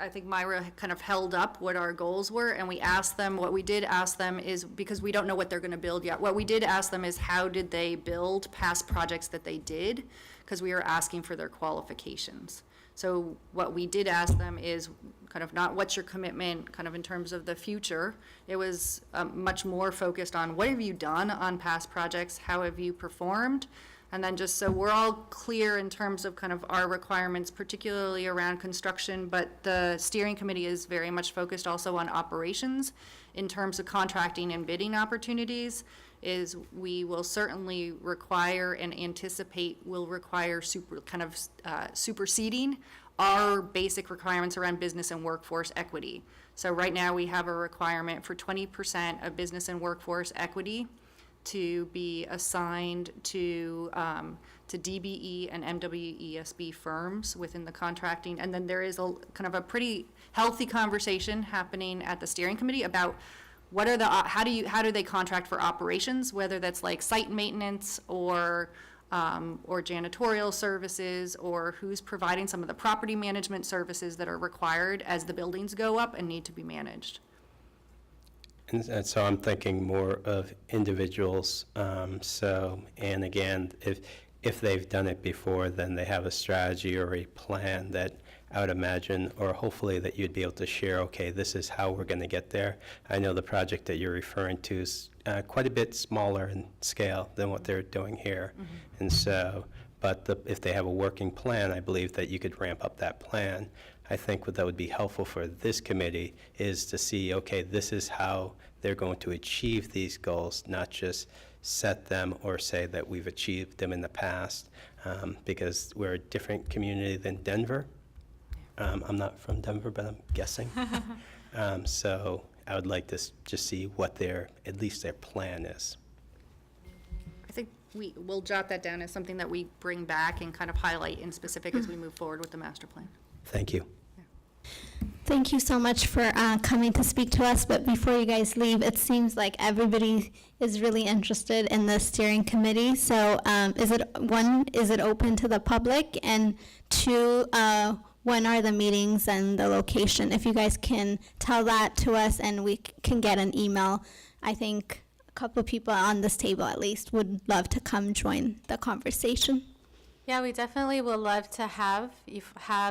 think Myra kind of held up what our goals were, and what we did ask them is, because we don't know what they're gonna build yet, what we did ask them is how did they build past projects that they did, because we were asking for their qualifications. So what we did ask them is kind of not what's your commitment kind of in terms of the future. It was much more focused on what have you done on past projects, how have you performed? And then just so we're all clear in terms of kind of our requirements, particularly around construction, but the steering committee is very much focused also on operations in terms of contracting and bidding opportunities, is we will certainly require and anticipate will require superseding our basic requirements around business and workforce equity. So right now we have a requirement for 20% of business and workforce equity to be assigned to DBE and MWESB firms within the contracting. And then there is a kind of a pretty healthy conversation happening at the steering committee about what are the, how do they contract for operations, whether that's like site maintenance or janitorial services, or who's providing some of the property management services that are required as the buildings go up and need to be managed. And so I'm thinking more of individuals. And again, if they've done it before, then they have a strategy or a plan that I would imagine, or hopefully that you'd be able to share, okay, this is how we're going to get there. I know the project that you're referring to is quite a bit smaller in scale than what they're doing here. Mm-hmm. And so, but if they have a working plan, I believe that you could ramp up that plan. I think what that would be helpful for this committee is to see, okay, this is how they're going to achieve these goals, not just set them or say that we've achieved them in the past, because we're a different community than Denver. I'm not from Denver, but I'm guessing. So I would like to just see what at least their plan is. I think we'll jot that down as something that we bring back and kind of highlight in specific as we move forward with the master plan. Thank you. Thank you so much for coming to speak to us. But before you guys leave, it seems like everybody is really interested in the steering committee. So is it open to the public? And two, when are the meetings and the location? If you guys can tell that to us and we can get an email, I think a couple of people on this table at least would love to come join the conversation. Yeah, we definitely would love to have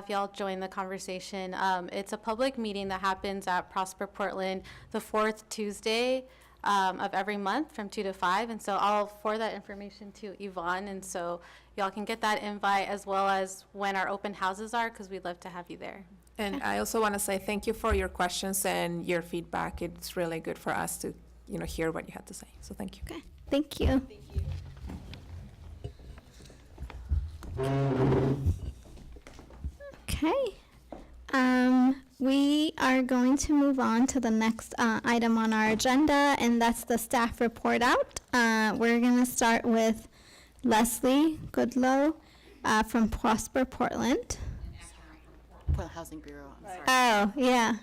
y'all join the conversation. It's a public meeting that happens at Prosper Portland the fourth Tuesday of every month from 2 to 5. And so I'll forward that information to Yvonne. And so y'all can get that invite as well as when our open houses are, because we'd love to have you there. And I also want to say thank you for your questions and your feedback. It's really good for us to, hear what you had to say. So thank you. Okay, thank you. Thank you. Okay. We are going to move on to the next item on our agenda, and that's the staff report out. We're going to start with Leslie Goodlow from Prosper Portland. Portland Housing Bureau, I'm sorry. Oh, yeah.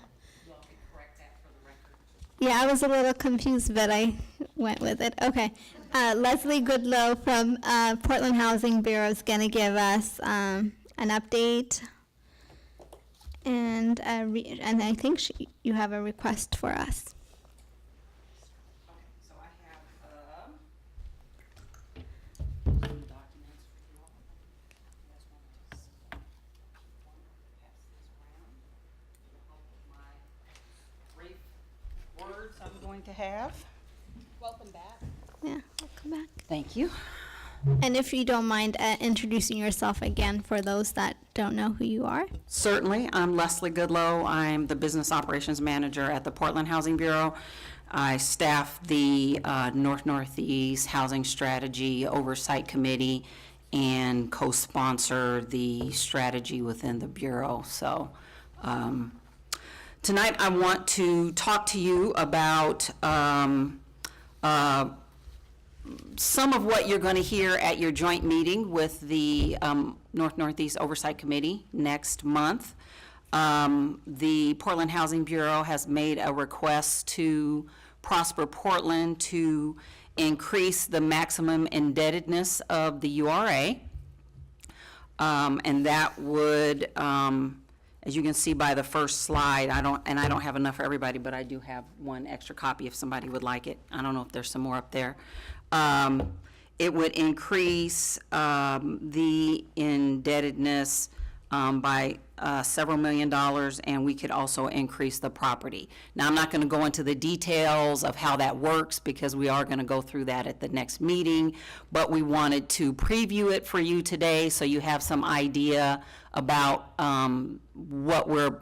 Yeah, I was a little confused, but I went with it. Okay. Leslie Goodlow from Portland Housing Bureau is going to give us an update. And I think you have a request for us. Okay, so I have some documents for you all. You guys want to pass this around with the help of my brief words I'm going to have. Welcome back. Yeah, welcome back. Thank you. And if you don't mind introducing yourself again for those that don't know who you are. Certainly. I'm Leslie Goodlow. I'm the Business Operations Manager at the Portland Housing Bureau. I staff the Northeast Housing Strategy Oversight Committee and co-sponsor the strategy within the Bureau. So tonight I want to talk to you about some of what you're going to hear at your joint meeting with the Northeast Oversight Committee next month. The Portland Housing Bureau has made a request to Prosper Portland to increase the maximum indebtedness of the URA. And that would, as you can see by the first slide, I don't have enough for everybody, but I do have one extra copy if somebody would like it. I don't know if there's some more up there. It would increase the indebtedness by several $1 million, and we could also increase the property. Now, I'm not going to go into the details of how that works because we are going to go through that at the next meeting, but we wanted to preview it for you today so you have some idea about what we're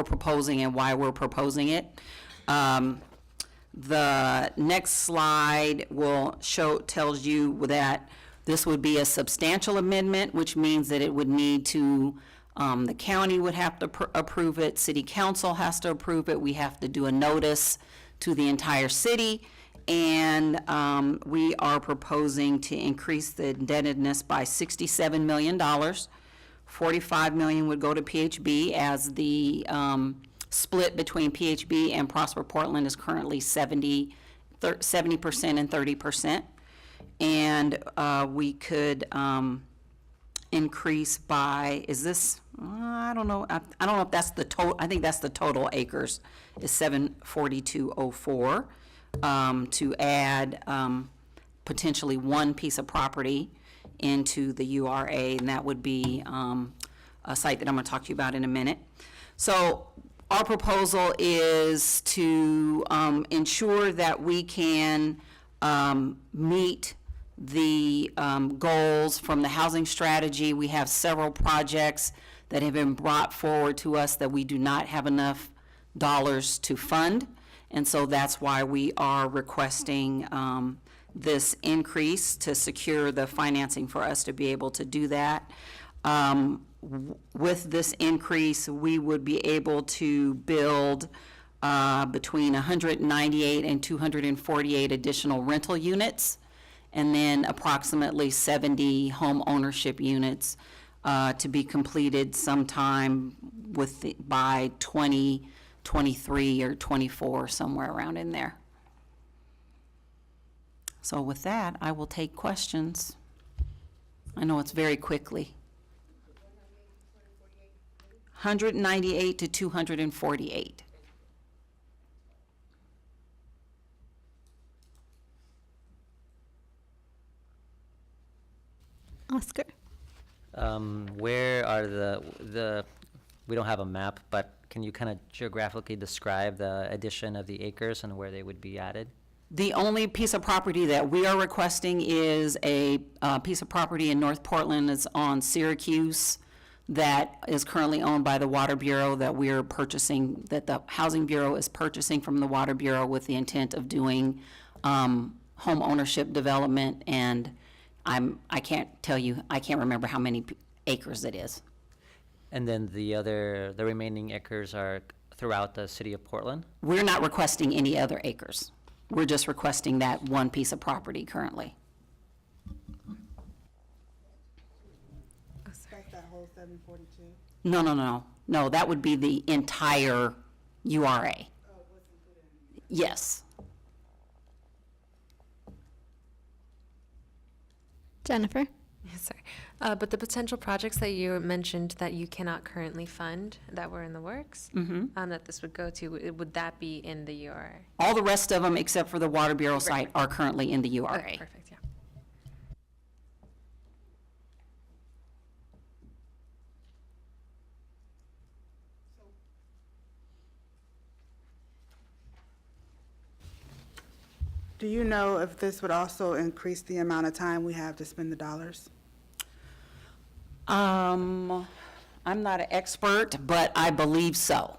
proposing and why we're proposing it. The next slide tells you that this would be a substantial amendment, which means that it would need to, the county would have to approve it, city council has to approve it, we have to do a notice to the entire city, and we are proposing to increase the indebtedness by $67 million. $45 million would go to PHB, as the split between PHB and Prosper Portland is currently 70% and 30%. And we could increase by, I don't know if that's the total, I think that's the total acres, is 74204, to add potentially one piece of property into the URA, and that would be a site that I'm going to talk to you about in a minute. So our proposal is to ensure that we can meet the goals from the housing strategy. We have several projects that have been brought forward to us that we do not have enough dollars to fund, and so that's why we are requesting this increase to secure the financing for us to be able to do that. With this increase, we would be able to build between 198 and 248 additional rental units, and then approximately 70 home ownership units to be completed sometime by 2023 or 24, somewhere around in there. So with that, I will take questions. I know it's very quickly. 198 to 248. Oscar? Where are we don't have a map, but can you kind of geographically describe the addition of the acres and where they would be added? The only piece of property that we are requesting is a piece of property in North Portland. It's on Syracuse, that is currently owned by the Water Bureau, that we are purchasing, that the Housing Bureau is purchasing from the Water Bureau with the intent of doing home ownership development. And I can't tell you, I can't remember how many acres it is. And then the remaining acres are throughout the city of Portland? We're not requesting any other acres. We're just requesting that one piece of property currently. That whole 742? No, that would be the entire URA. Yes. Jennifer? Yes, sorry. But the potential projects that you mentioned that you cannot currently fund, that were in the works, that this would go to, would that be in the URA? All the rest of them, except for the Water Bureau site, are currently in the URA. Okay, perfect, yeah. Do you know if this would also increase the amount of time we have to spend the dollars? I'm not an expert, but I believe so.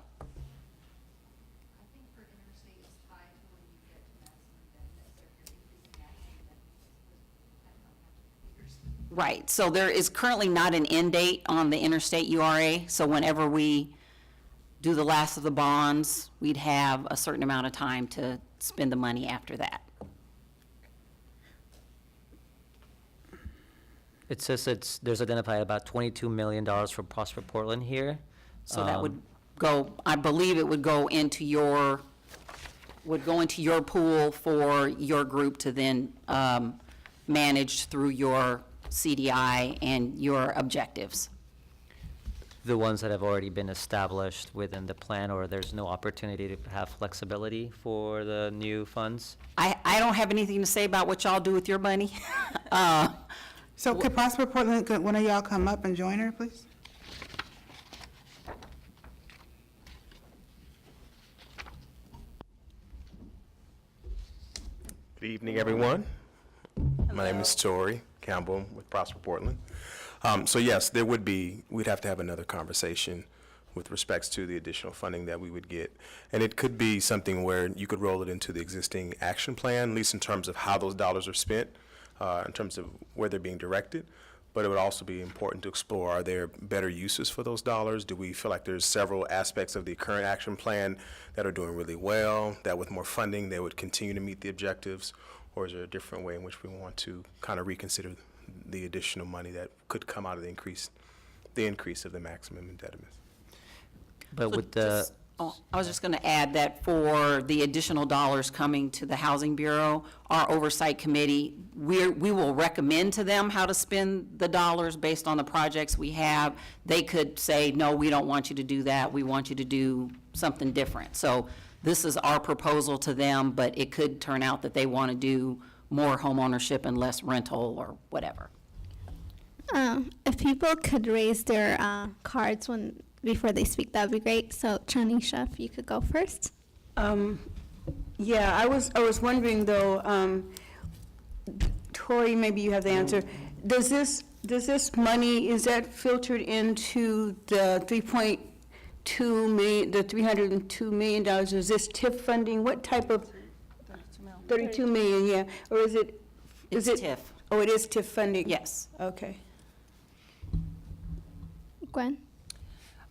Right, so there is currently not an end date on the interstate URA, so whenever we do the last of the bonds, we'd have a certain amount of time to spend the money after that. It says there's identified about $22 million for Prosper Portland here. So that would go, I believe it would go into your pool for your group to then manage through your CDI and your objectives. The ones that have already been established within the plan, or there's no opportunity to have flexibility for the new funds? I don't have anything to say about what y'all do with your money. So could Prosper Portland, could one of y'all come up and join her, please? Good evening, everyone. My name is Tori Campbell with Prosper Portland. So yes, we'd have to have another conversation with respects to the additional funding that we would get. And it could be something where you could roll it into the existing action plan, at least in terms of how those dollars are spent, in terms of where they're being directed. But it would also be important to explore, are there better uses for those dollars? Do we feel like there's several aspects of the current action plan that are doing really well, that with more funding, they would continue to meet the objectives? Or is there a different way in which we want to kind of reconsider the additional money that could come out of the increase of the maximum indebtedness? But with the, I was just going to add that for the additional dollars coming to the Housing Bureau, our Oversight Committee, we will recommend to them how to spend the dollars based on the projects we have. They could say, no, we don't want you to do that. We want you to do something different. So this is our proposal to them, but it could turn out that they want to do more homeownership and less rental or whatever. If people could raise their cards before they speak, that would be great. So, Chanisha, if you could go first. Yeah, I was wondering though, Tori, maybe you have the answer. Does this money, is that filtered into the $3.2 million, the $302 million? Is this TIF funding? What type of? 32 million, yeah. Or is it? It's TIF. Oh, it is TIF funding? Yes. Okay. Gwen?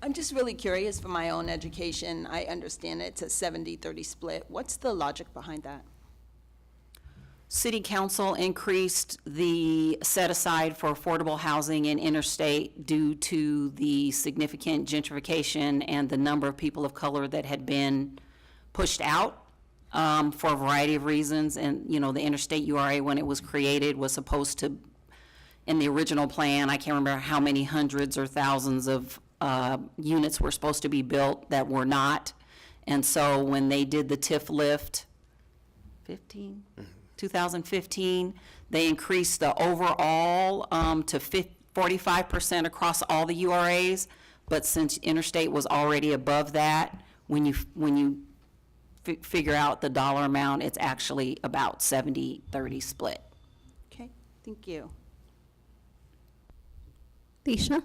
I'm just really curious for my own education. I understand it's a 70-30 split. What's the logic behind that? City Council increased the set aside for affordable housing in interstate due to the significant gentrification and the number of people of color that had been pushed out for a variety of reasons. And, you know, the interstate URA, when it was created, was supposed to, in the original plan, I can't remember how many hundreds or thousands of units were supposed to be built that were not. And so when they did the TIF lift, 2015, they increased the overall to 45% across all the URAs. But since interstate was already above that, when you figure out the dollar amount, it's actually about 70-30 split. Okay, thank you. Disha?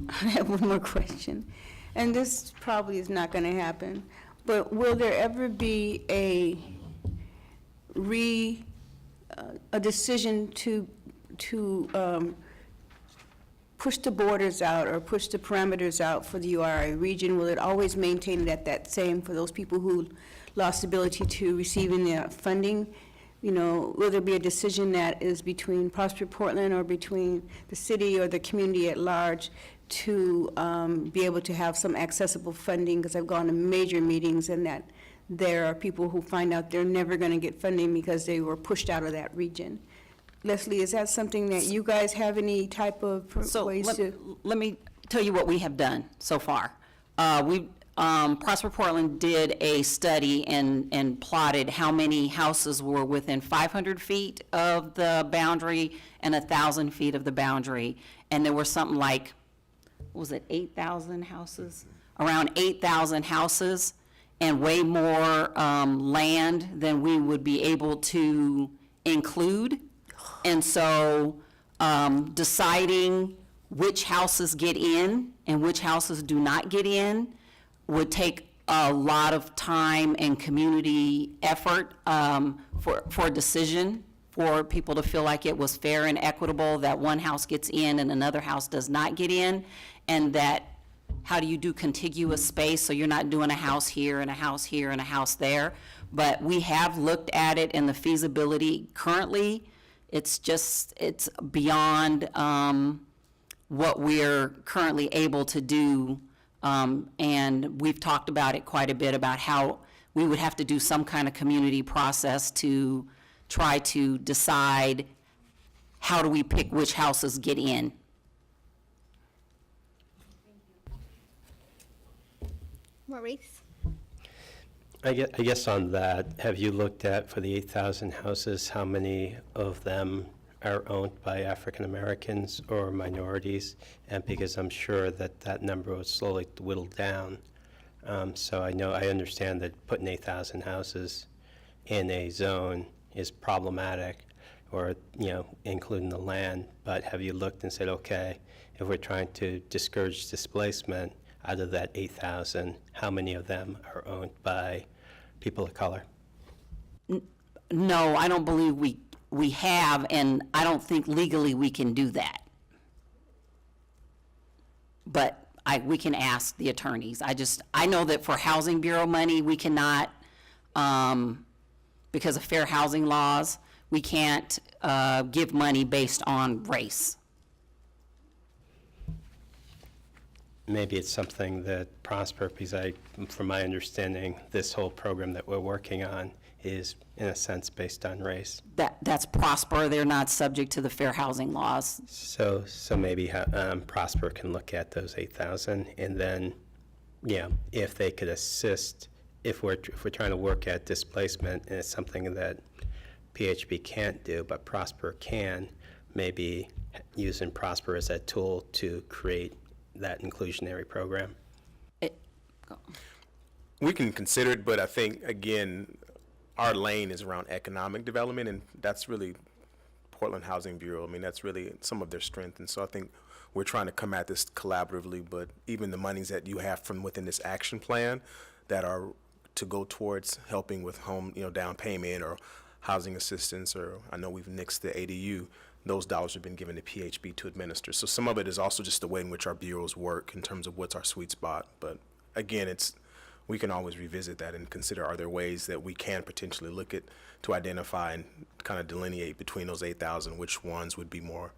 I have one more question, and this probably is not going to happen, but will there ever be a decision to push the borders out or push the parameters out for the URI region? Will it always maintain it at that same for those people who lost the ability to receiving their funding? You know, will there be a decision that is between Prosper Portland or between the city or the community at large to be able to have some accessible funding? Because I've gone to major meetings and that there are people who find out they're never going to get funding because they were pushed out of that region. Leslie, is that something that you guys have any type of ways to? Let me tell you what we have done so far. Prosper Portland did a study and plotted how many houses were within 500 feet of the boundary and 1,000 feet of the boundary. And there were something like, what was it, 8,000 houses? Around 8,000 houses. and way more land than we would be able to include. And so deciding which houses get in and which houses do not get in would take a lot of time and community effort for a decision, for people to feel like it was fair and equitable that one house gets in and another house does not get in, and that how do you do contiguous space so you're not doing a house here and a house here and a house there. But we have looked at it and the feasibility currently, it's beyond what we're currently able to do. And we've talked about it quite a bit, about how we would have to do some kind of community process to try to decide how do we pick which houses get in. Maurice? I guess on that, have you looked at, for the 8,000 houses, how many of them are owned by African Americans or minorities? And because I'm sure that that number will slowly whittle down. So I understand that putting 8,000 houses in a zone is problematic, or, including the land. But have you looked and said, okay, if we're trying to discourage displacement, out of that 8,000, how many of them are owned by people of color? No, I don't believe we have, and I don't think legally we can do that. But we can ask the attorneys. I know that for Housing Bureau money, we cannot, because of fair housing laws, we can't give money based on race. Maybe it's something that Prosper, because from my understanding, this whole program that we're working on is, in a sense, based on race. That's Prosper. They're not subject to the fair housing laws. So maybe Prosper can look at those 8,000, and then, if they could assist, if we're trying to work at displacement, and it's something that PHB can't do, but Prosper can, maybe using Prosper as a tool to create that inclusionary program. We can consider it, but I think, again, our lane is around economic development, and that's really Portland Housing Bureau. I mean, that's really some of their strength, and so I think we're trying to come at this collaboratively, but even the monies that you have from within this action plan that are to go towards helping with home, down payment or housing assistance, or I know we've nixed the ADU, those dollars have been given to PHB to administer. So some of it is also just the way in which our bureaus work in terms of what's our sweet spot. But again, we can always revisit that and consider, are there ways that we can potentially look at to identify and kind of delineate between those 8,000, which ones would be more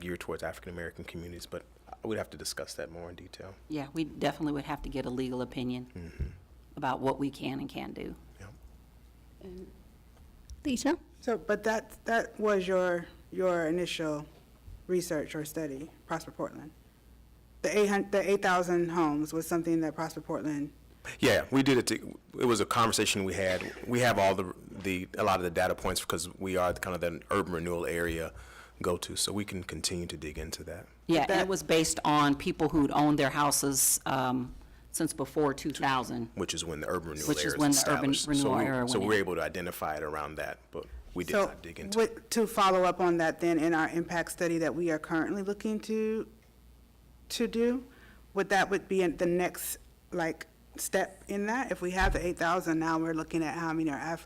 geared towards African American communities. But we'd have to discuss that more in detail. Yeah, we definitely would have to get a legal opinion about what we can and can't do. Yeah. Lisa? So, but that was your initial research or study, Prosper Portland. The 8,000 homes was something that Prosper Portland. Yeah, we did it. It was a conversation we had. We have all a lot of the data points because we are kind of the urban renewal area go-to, so we can continue to dig into that. Yeah, and it was based on people who'd owned their houses since before 2000. Which is when the urban renewal Which area is when the urban established. renewal era So went we're in. able to identify it around that, but we did So not dig into it. to follow up on that then, in our impact study that we are currently looking to do, would be the next, step in that? If we have the 8,000, now we're looking at how many are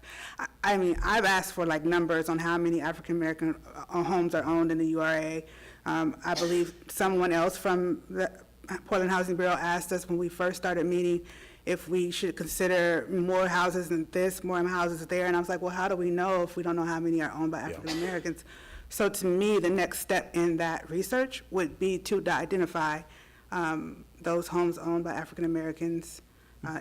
I've asked for numbers on how many African-American homes are owned in the URA. I believe someone else from the Portland Housing Bureau asked us when we first started meeting if we should consider more houses than this, more houses there, and I was like, well, how do we know if we don't know how many are owned by African-Americans? So to me, the next step in that research would be to identify those homes owned by African-Americans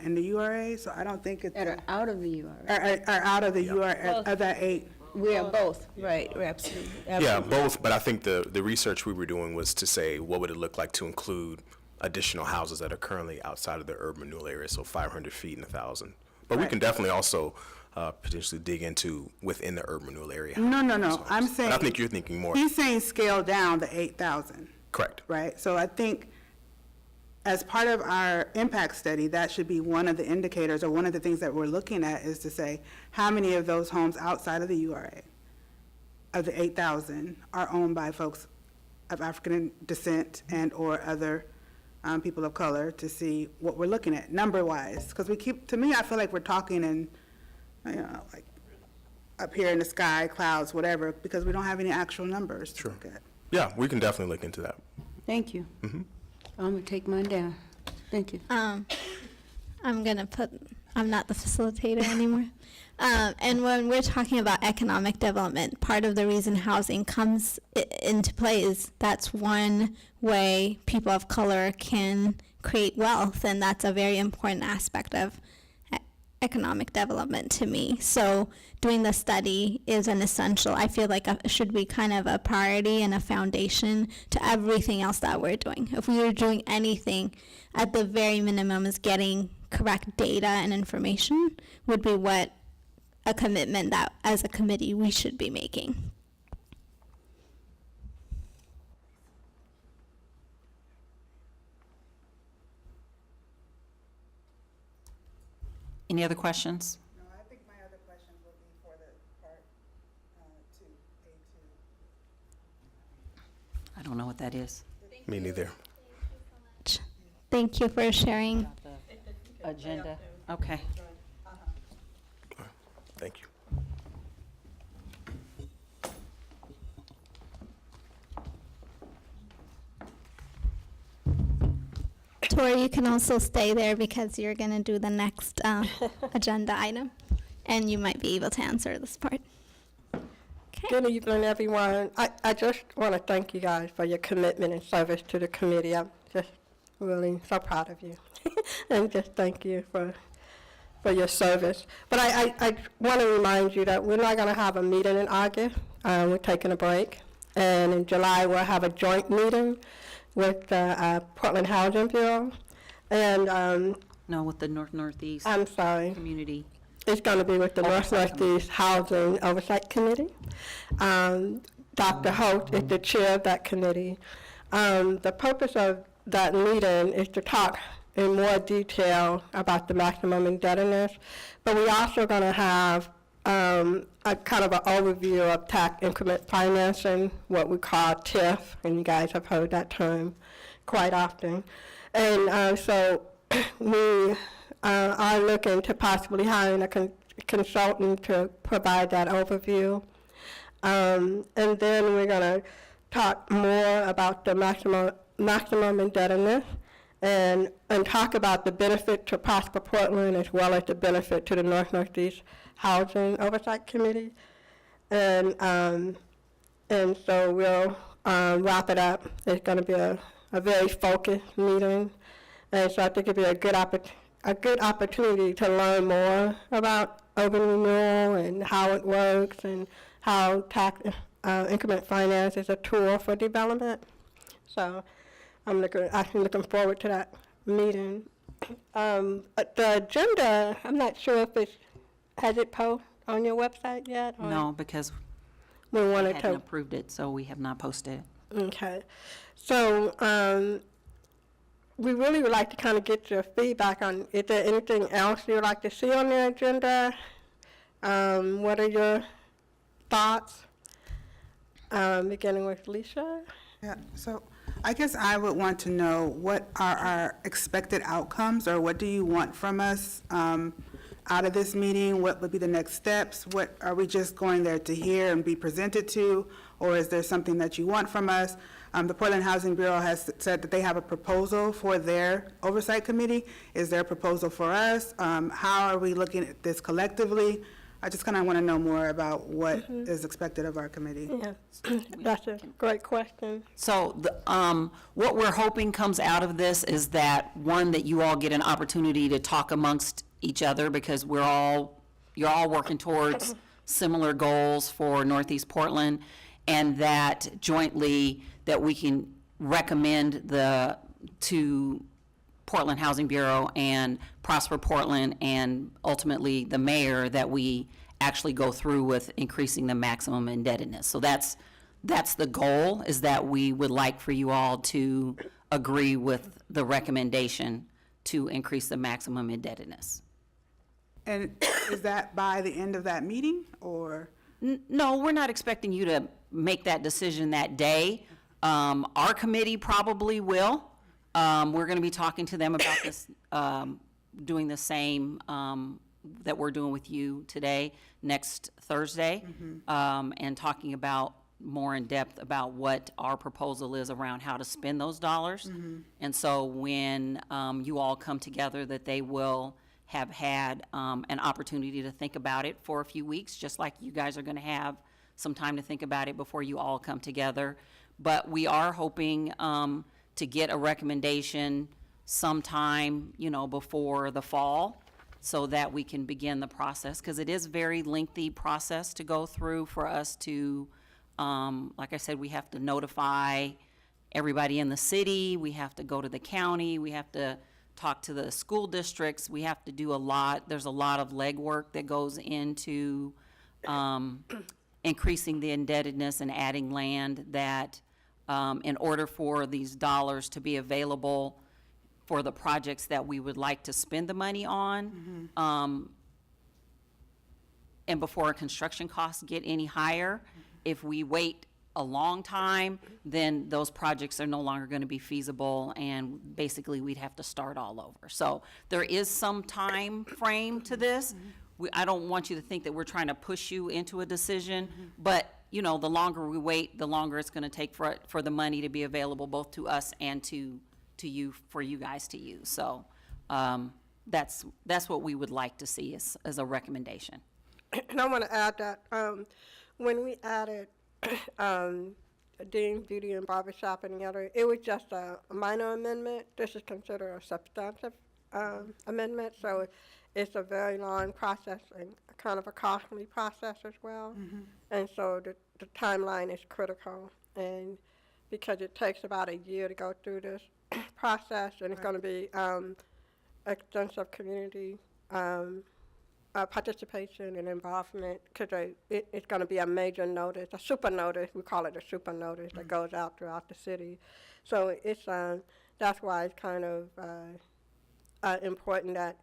in the URA, so I don't think it's. That are out of the URA. Are out of the URA, of that 8. We are both, right, we're absolutely. Yeah, both, but I think the research we were doing was to say, what would it look like to include additional houses that are currently outside of the urban renewal area, so 500 feet and 1,000. But we can definitely also potentially dig into within the urban renewal area. No, I'm saying. But I think you're thinking more. He's saying scale down the 8,000. Correct. Right, so I think as part of our impact study, that should be one of the indicators, or one of the things that we're looking at, is to say, how many of those homes outside of the URA, of the 8,000, are owned by folks of African descent and/or other people of color, to see what we're looking at, number-wise. Because to me, I feel like we're talking in, like, up here in the sky, clouds, whatever, because we don't have any actual numbers to look at. Yeah, we can definitely look into that. Thank you. I'm gonna take mine down. Thank you. I'm not the facilitator anymore. And when we're talking about economic development, part of the reason housing comes into play is that's one way people of color can create wealth, and that's a very important aspect of economic development to me. So doing the study is an essential, I feel like it should be kind of a priority and a foundation to everything else that we're doing. If we were doing anything, at the very minimum is getting correct data and information would be what a commitment that as a committee we should be making. Any other questions? No, I think my other questions will be for the part 2, A2. I don't know what that is. Me neither. Thank you for sharing. Agenda, okay. Thank you. Tori, you can also stay there because you're going to do the next agenda item, and you might be able to answer this part. Okay. Good evening, everyone. I just want to thank you guys for your commitment and service to the committee. I'm just really so proud of you. And just thank you for your service. But I want to remind you that we're not going to have a meeting in August. We're taking a break. And in July, we'll have a joint meeting with the Portland Housing Bureau. And No, with the Northeast I'm sorry. Community. It's going to be with the Northeast Housing Oversight Committee. Dr. Holt is the chair of that committee. The purpose of that meeting is to talk in more detail about the maximum indebtedness, but we're also going to have a kind of an overview of tax increment financing, what we call TIF, and you guys have heard that term quite often. And so we are looking to possibly hiring a consultant to provide that overview. And then we're going to talk more about the maximum indebtedness and talk about the benefit to Prosper Portland as well as the benefit to the Northeast Housing Oversight Committee. And so we'll wrap it up. It's going to be a very focused meeting. And so I think it'll be a good opportunity to learn more about urban renewal and how it works and how tax increment finance is a tool for development. So I'm actually looking forward to that meeting. The agenda, I'm not sure if has it posted on your website yet? Or No, because we we wanted hadn't to. approved it, so we have not posted it. Okay. So we really would like to kind of get your feedback on, is there anything else you'd like to see on the agenda? What are your thoughts? Beginning with Lisa? Yeah, so I guess I would want to know, what are our expected outcomes, or what do you want from us out of this meeting? What would be the next steps? What are we just going there to hear and be presented to, or is there something that you want from us? The Portland Housing Bureau has said that they have a proposal for their oversight committee. Is there a proposal for us? How are we looking at this collectively? I just kind of want to know more about what is expected of our committee. Yeah, that's a great question. So what we're hoping comes out of this is that, one, that you all get an opportunity to talk amongst each other, because you're all working towards similar goals for Northeast Portland, and that jointly that we can recommend to Portland Housing Bureau and Prosper Portland and ultimately the mayor that we actually go through with increasing the maximum indebtedness. So that's the goal, is that we would like for you all to agree with the recommendation to increase the maximum indebtedness. And is that by the end of that meeting, or? No, we're not expecting you to make that decision that day. Our committee probably will. We're going to be talking to them about this, doing the same that we're doing with you today, next Thursday, and talking about more in depth about what our proposal is around how to spend those dollars. And so when you all come together, that they will have had an opportunity to think about it for a few weeks, just like you guys are going to have some time to think about it before you all come together. But we are hoping to get a recommendation sometime, before the fall, so that we can begin the process, because it is a very lengthy process to go through for us to, like I said, we have to notify everybody in the city, we have to go to the county, we have to talk to the school districts, we have to do a lot. There's a lot of legwork that goes into increasing the indebtedness and adding land, that in order for these dollars to be available for the projects that we would like to spend the money on, and before our construction costs get any higher, if we wait a long time, then those projects are no longer going to be feasible, and basically we'd have to start all over. So there is some time frame to this. I don't want you to think that we're trying to push you into a decision, but the longer we wait, the longer it's going to take for the money to be available both to us and to you, for you guys to use. So that's what we would like to see as a recommendation. And I want to add that when we added Dean, Beauty, and Barbershop and the other, it was just a minor amendment. This is considered a substantive amendment, so it's a very long process and kind of a costly process as well. And so the timeline is critical, and because it takes about a year to go through this process, and it's going to be extensive community participation and involvement, because it's going to be a major notice, a super notice, we call it a super notice, that goes out throughout the city. So it's that's why it's kind of important that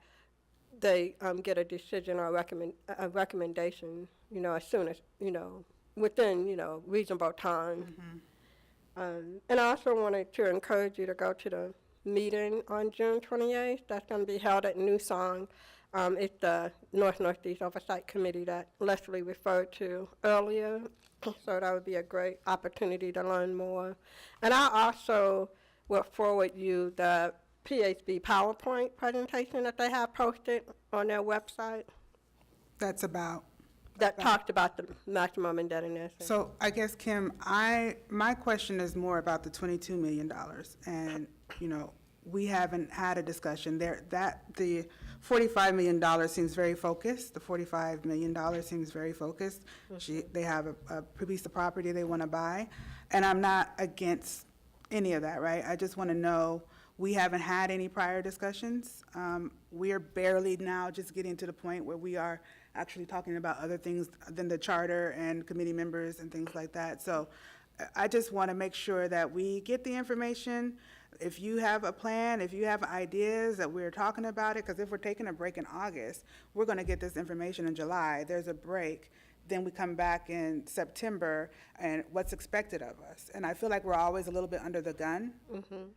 they get a decision or a recommendation, as soon as, within, reasonable time. And I also wanted to encourage you to go to the meeting on June 28th. That's going to be held at New Song. It's the Northeast Oversight Committee that Leslie referred to earlier. So that would be a great opportunity to learn more. And I also will forward you the PHB PowerPoint presentation that they have posted on their website. That's about? That talked about the maximum indebtedness. So I guess, Kim, my question is more about the $22 million. And, we haven't had a discussion there. The $45 million seems very focused. The $45 million seems very focused. They have a piece of property they want to buy. And I'm not against any of that, right? I just want to know, we haven't had any prior discussions. We are barely now just getting to the point where we are actually talking about other things than the charter and committee members and things like that. So I just want to make sure that we get the information. If you have a plan, if you have ideas, that we're talking about it, because if we're taking a break in August, we're going to get this information in July. There's a break. Then we come back in September, and what's expected of us. And I feel like we're always a little bit under the gun,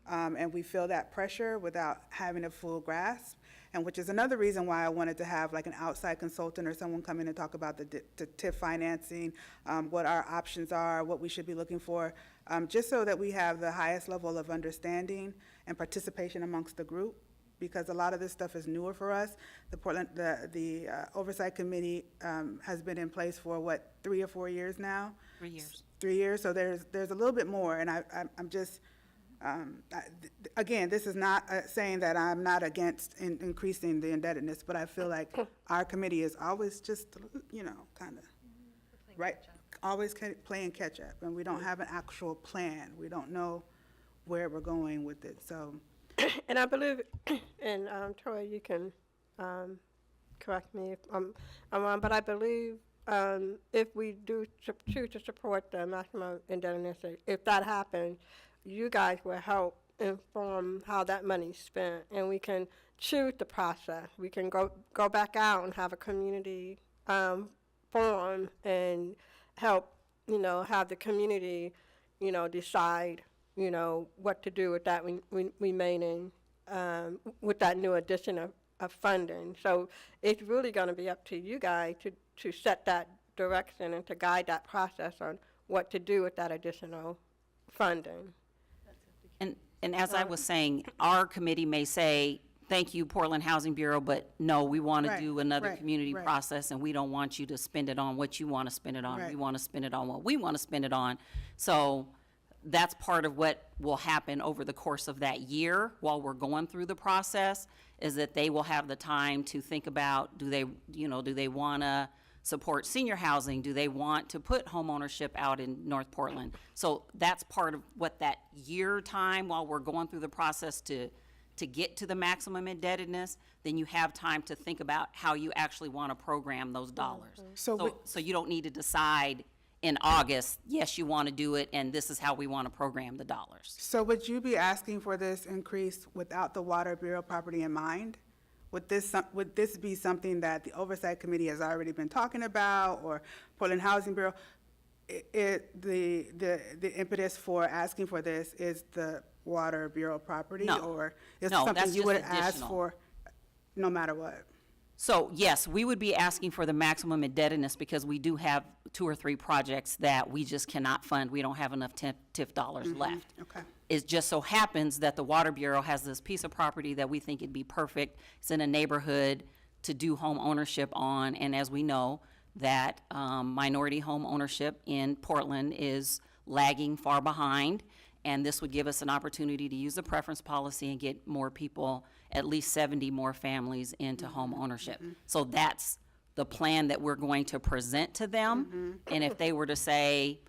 and we feel that pressure without having a full grasp, and which is another reason why I wanted to have like an outside consultant or someone come in and talk about the TIF financing, what our options are, what we should be looking for, just so that we have the highest level of understanding and participation amongst the group. Because a lot of this stuff is newer for us. The Oversight Committee has been in place for, 3 or 4 years now? 3 years. 3 years, so there's a little bit more, and I'm just, again, this is not saying that I'm not against increasing the indebtedness, but I feel like our committee is always just, kind of, right, always playing catch-up, and we don't have an actual plan. We don't know where we're going with it, so. And I believe, and Troy, you can correct me if I'm wrong, but I believe if we do choose to support the maximum indebtedness, if that happens, you guys will help inform how that money's spent, and we can choose the process. We can go back out and have a community forum and help, have the community, decide, what to do with that remaining, with that new addition of funding. So it's really going to be up to you guys to set that direction and to guide that process on what to do with that additional funding. And as I was saying, our committee may say, thank you, Portland Housing Bureau, but no, we want to do another community process, and we don't want you to spend it on what you want to spend it on. We want to spend it on what we want to spend it on. So that's part of what will happen over the course of that year while we're going through the process, is that they will have the time to think about, do they want to support senior housing? Do they want to put home ownership out in North Portland? So that's part of what that year time while we're going through the process to get to the maximum indebtedness, then you have time to think about how you actually want to program those dollars. So you don't need to decide in August, yes, you want to do it, and this is how we want to program the dollars. So would you be asking for this increase without the Water Bureau property in mind? Would this be something that the Oversight Committee has already been talking about, or Portland Housing Bureau? The impetus for asking for this is the Water Bureau property? No. Or is No, something that's you would just ask additional. for no matter what? So yes, we would be asking for the maximum indebtedness because we do have 2 or 3 projects that we just cannot fund. We don't have enough TIF dollars left. Okay. It just so happens that the Water Bureau has this piece of property that we think it'd be perfect. It's in a neighborhood to do home ownership on, and as we know, that minority home ownership in Portland is lagging far behind, and this would give us an opportunity to use the preference policy and get more people, at least 70 more families into home ownership. So that's the plan that we're going to present to them, and if they were to say,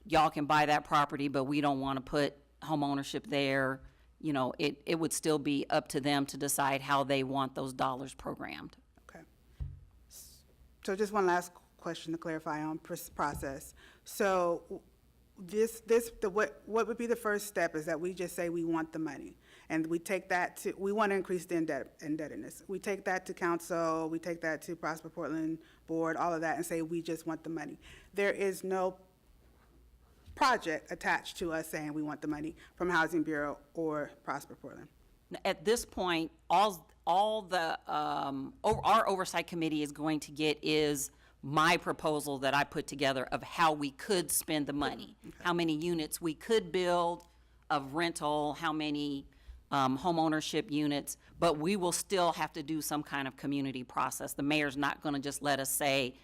y'all can buy that property, but we don't want to put home ownership there, it would still be up to them to decide how they want those dollars programmed. Okay. So just one last question to clarify on process. So what would be the first step is that we just say we want the money, and we take that to, we want to increase the indebtedness. We take that to council, we take that to Prosper Portland Board, all of that, and say we just want the money. There is no project attached to us saying we want the money from Housing Bureau or Prosper Portland. At this point, all the, our Oversight Committee is going to get is my proposal that I put together of how we could spend the money, how many units we could build of rental, how many home ownership units, but we will still have to do some kind of community process. The mayor's not going to just let us say,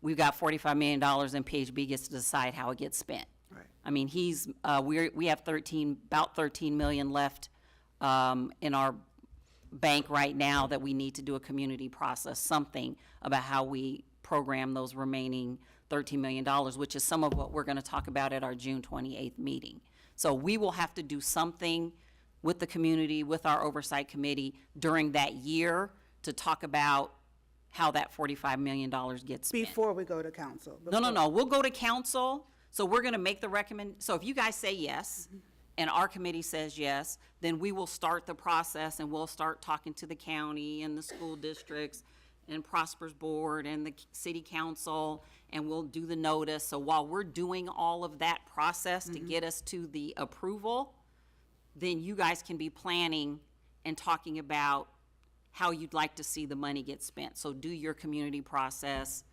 we've got $45 million and PHB gets to decide how it gets spent. Right. I mean, we have about 13 million left in our bank right now that we need to do a community process, something about how we program those remaining $13 million, which is some of what we're going to talk about at our June 28th meeting. So we will have to do something with the community, with our Oversight Committee during that year to talk about how that $45 million gets spent. Before we go to council? No, we'll go to council. So we're going to make the so if you guys say yes, and our committee says yes, then we will start the process, and we'll start talking to the county and the school districts and Prosper's Board and the city council, and we'll do the notice. So while we're doing all of that process to get us to the approval, then you guys can be planning and talking about how you'd like to see the money get spent. So do your community process,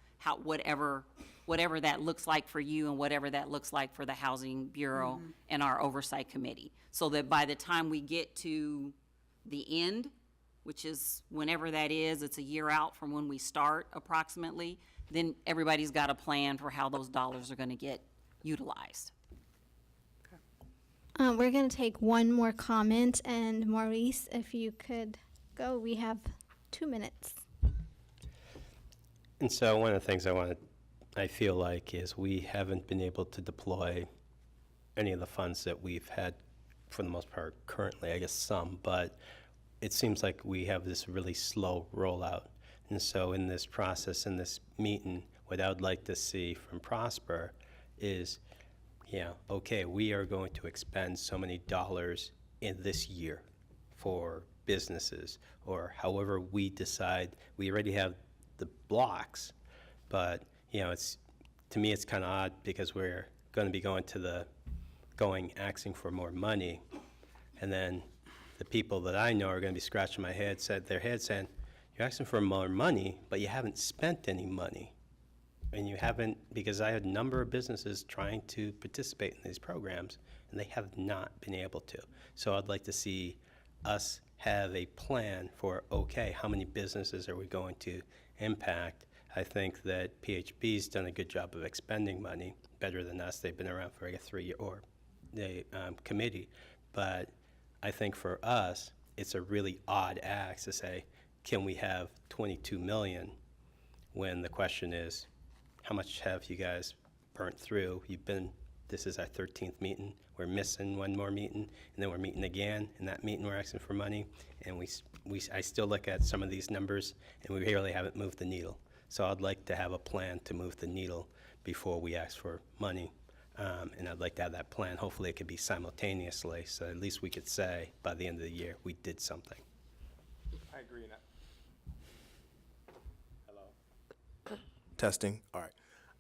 whatever that looks like for you and whatever that looks like for the Housing Bureau and our Oversight Committee. So that by the time we get to the end, which is whenever that is, it's a year out from when we start approximately, then everybody's got a plan for how those dollars are going to get utilized. We're going to take one more comment, and Maurice, if you could go, we have 2 minutes. And so one of the things I feel like is we haven't been able to deploy any of the funds that we've had for the most part currently, I guess some, but it seems like we have this really slow rollout. And so in this process, in this meeting, what I would like to see from Prosper is, okay, we are going to expend so many dollars in this year for businesses, or however we decide. We already have the blocks, but, you know, to me, it's kind of odd because we're going to be asking for more money, and then the people that I know are going to be scratching their head saying, you're asking for more money, but you haven't spent any money. And you haven't, because I had a number of businesses trying to participate in these programs, and they have not been able to. So I'd like to see us have a plan for, okay, how many businesses are we going to impact? I think that PHB's done a good job of expending money, better than us. They've been around for like a 3-year, or the committee. But I think for us, it's a really odd ask to say, can we have 22 million when the question is, how much have you guys burnt through? This is our 13th meeting. We're missing one more meeting, and then we're meeting again. In that meeting, we're asking for money, and I still look at some of these numbers, and we really haven't moved the needle. So I'd like to have a plan to move the needle before we ask for money, and I'd like to have that plan. Hopefully, it could be simultaneously, so at least we could say by the end of the year we did something. I agree. Hello. Testing. All right.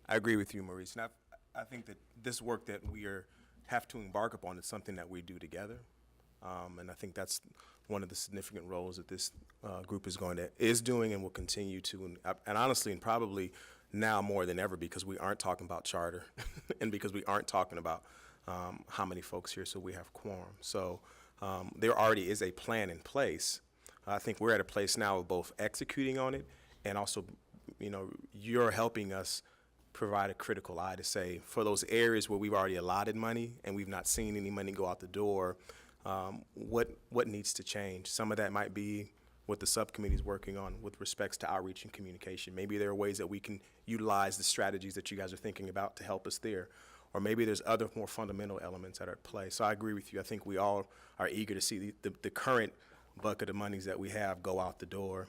I agree with you, Maurice. And I think that this work that we have to embark upon is something that we do together. And I think that's one of the significant roles that this group is doing and will continue to. And honestly, and probably now more than ever, because we aren't talking about charter and because we aren't talking about how many folks here, so we have quorum. So there already is a plan in place. I think we're at a place now of both executing on it and also, you know, you're helping us provide a critical eye to say, for those areas where we've already allotted money and we've not seen any money go out the door, what needs to change? Some of that might be what the subcommittee is working on with respects to outreach and communication. Maybe there are ways that we can utilize the strategies that you guys are thinking about to help us there. Or maybe there's other more fundamental elements that are at play. So I agree with you. I think we all are eager to see the current bucket of monies that we have go out the door,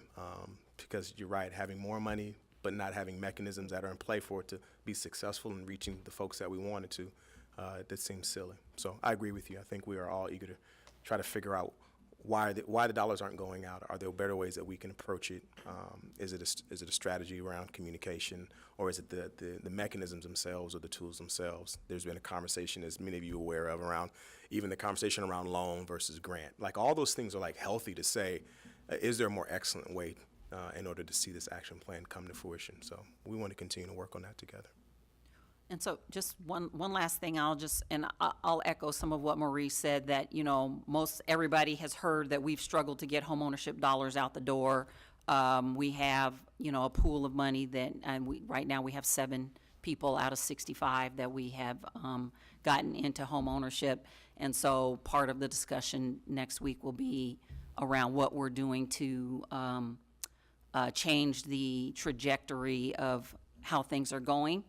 because you're right, having more money but not having mechanisms that are in play for it to be successful in reaching the folks that we wanted to, that seems silly. So I agree with you. I think we are all eager to try to figure out why the dollars aren't going out. Are there better ways that we can approach it? Is it a strategy around communication, or is it the mechanisms themselves or the tools themselves? There's been a conversation, as many of you are aware of, around even the conversation around loan versus grant. Like, all those things are like healthy to say, is there a more excellent way in order to see this action plan come to fruition? So we want to continue to work on that together. And so just one last thing, I'll echo some of what Maurice said, that, you know, everybody has heard that we've struggled to get homeownership dollars out the door. We have, you know, a pool of money right now we have 7 people out of 65 that we have gotten into homeownership. And so part of the discussion next week will be around what we're doing to change the trajectory of how things are going.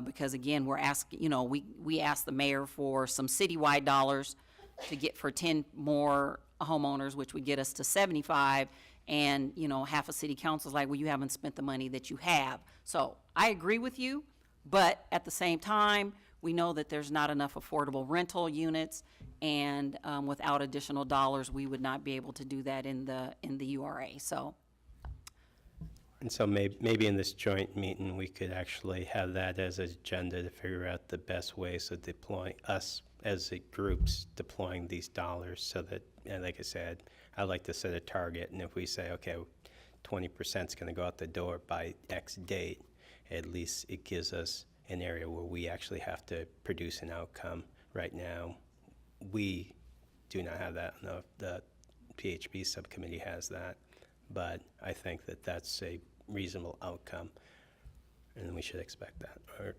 Because again, we're asking, you know, we asked the mayor for some citywide dollars to get for 10 more homeowners, which would get us to 75. And, you know, half of city council's like, well, you haven't spent the money that you have. So I agree with you, but at the same time, we know that there's not enough affordable rental units, and without additional dollars, we would not be able to do that in the URA. So. And so maybe in this joint meeting, we could actually have that as an agenda to figure out the best ways of deploying, us as a groups deploying these dollars, so that, and like I said, I'd like to set a target, and if we say, okay, 20% is going to go out the door by X date, at least it gives us an area where we actually have to produce an outcome. Right now, we do not have that. No, the PHB subcommittee has that, but I think that that's a reasonable outcome, and we should expect that, or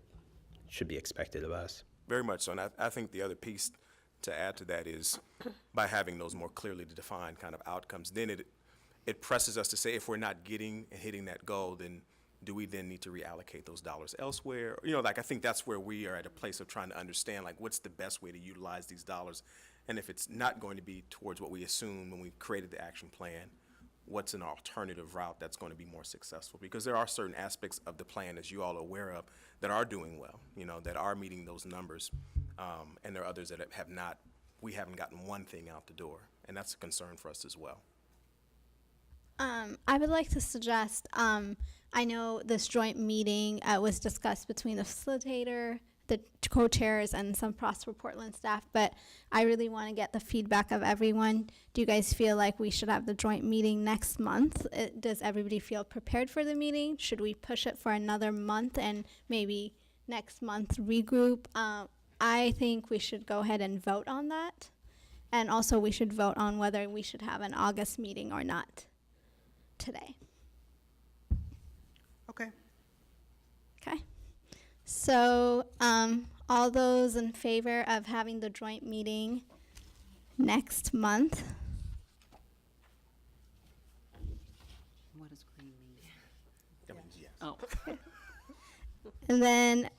should be expected of us. Very much so. And I think the other piece to add to that is, by having those more clearly defined kind of outcomes, then it presses us to say, if we're not getting and hitting that goal, then do we then need to reallocate those dollars elsewhere? You know, like, I think that's where we are at a place of trying to understand, like, what's the best way to utilize these dollars? And if it's not going to be towards what we assumed when we created the action plan, what's an alternative route that's going to be more successful? Because there are certain aspects of the plan, as you all are aware of, that are doing well, you know, that are meeting those numbers, and there are others that have not we haven't gotten one thing out the door, and that's a concern for us as well. I would like to suggest, I know this joint meeting was discussed between the facilitator, the co-chairs, and some Prosper Portland staff, but I really want to get the feedback of everyone. Do you guys feel like we should have the joint meeting next month? Does everybody feel prepared for the meeting? Should we push it for another month and maybe next month regroup? I think we should go ahead and vote on that. And also we should vote on whether we should have an August meeting or not today. Okay. Okay. So, all those in favor of having the joint meeting next month? What does green mean? That means yes. Oh. And then,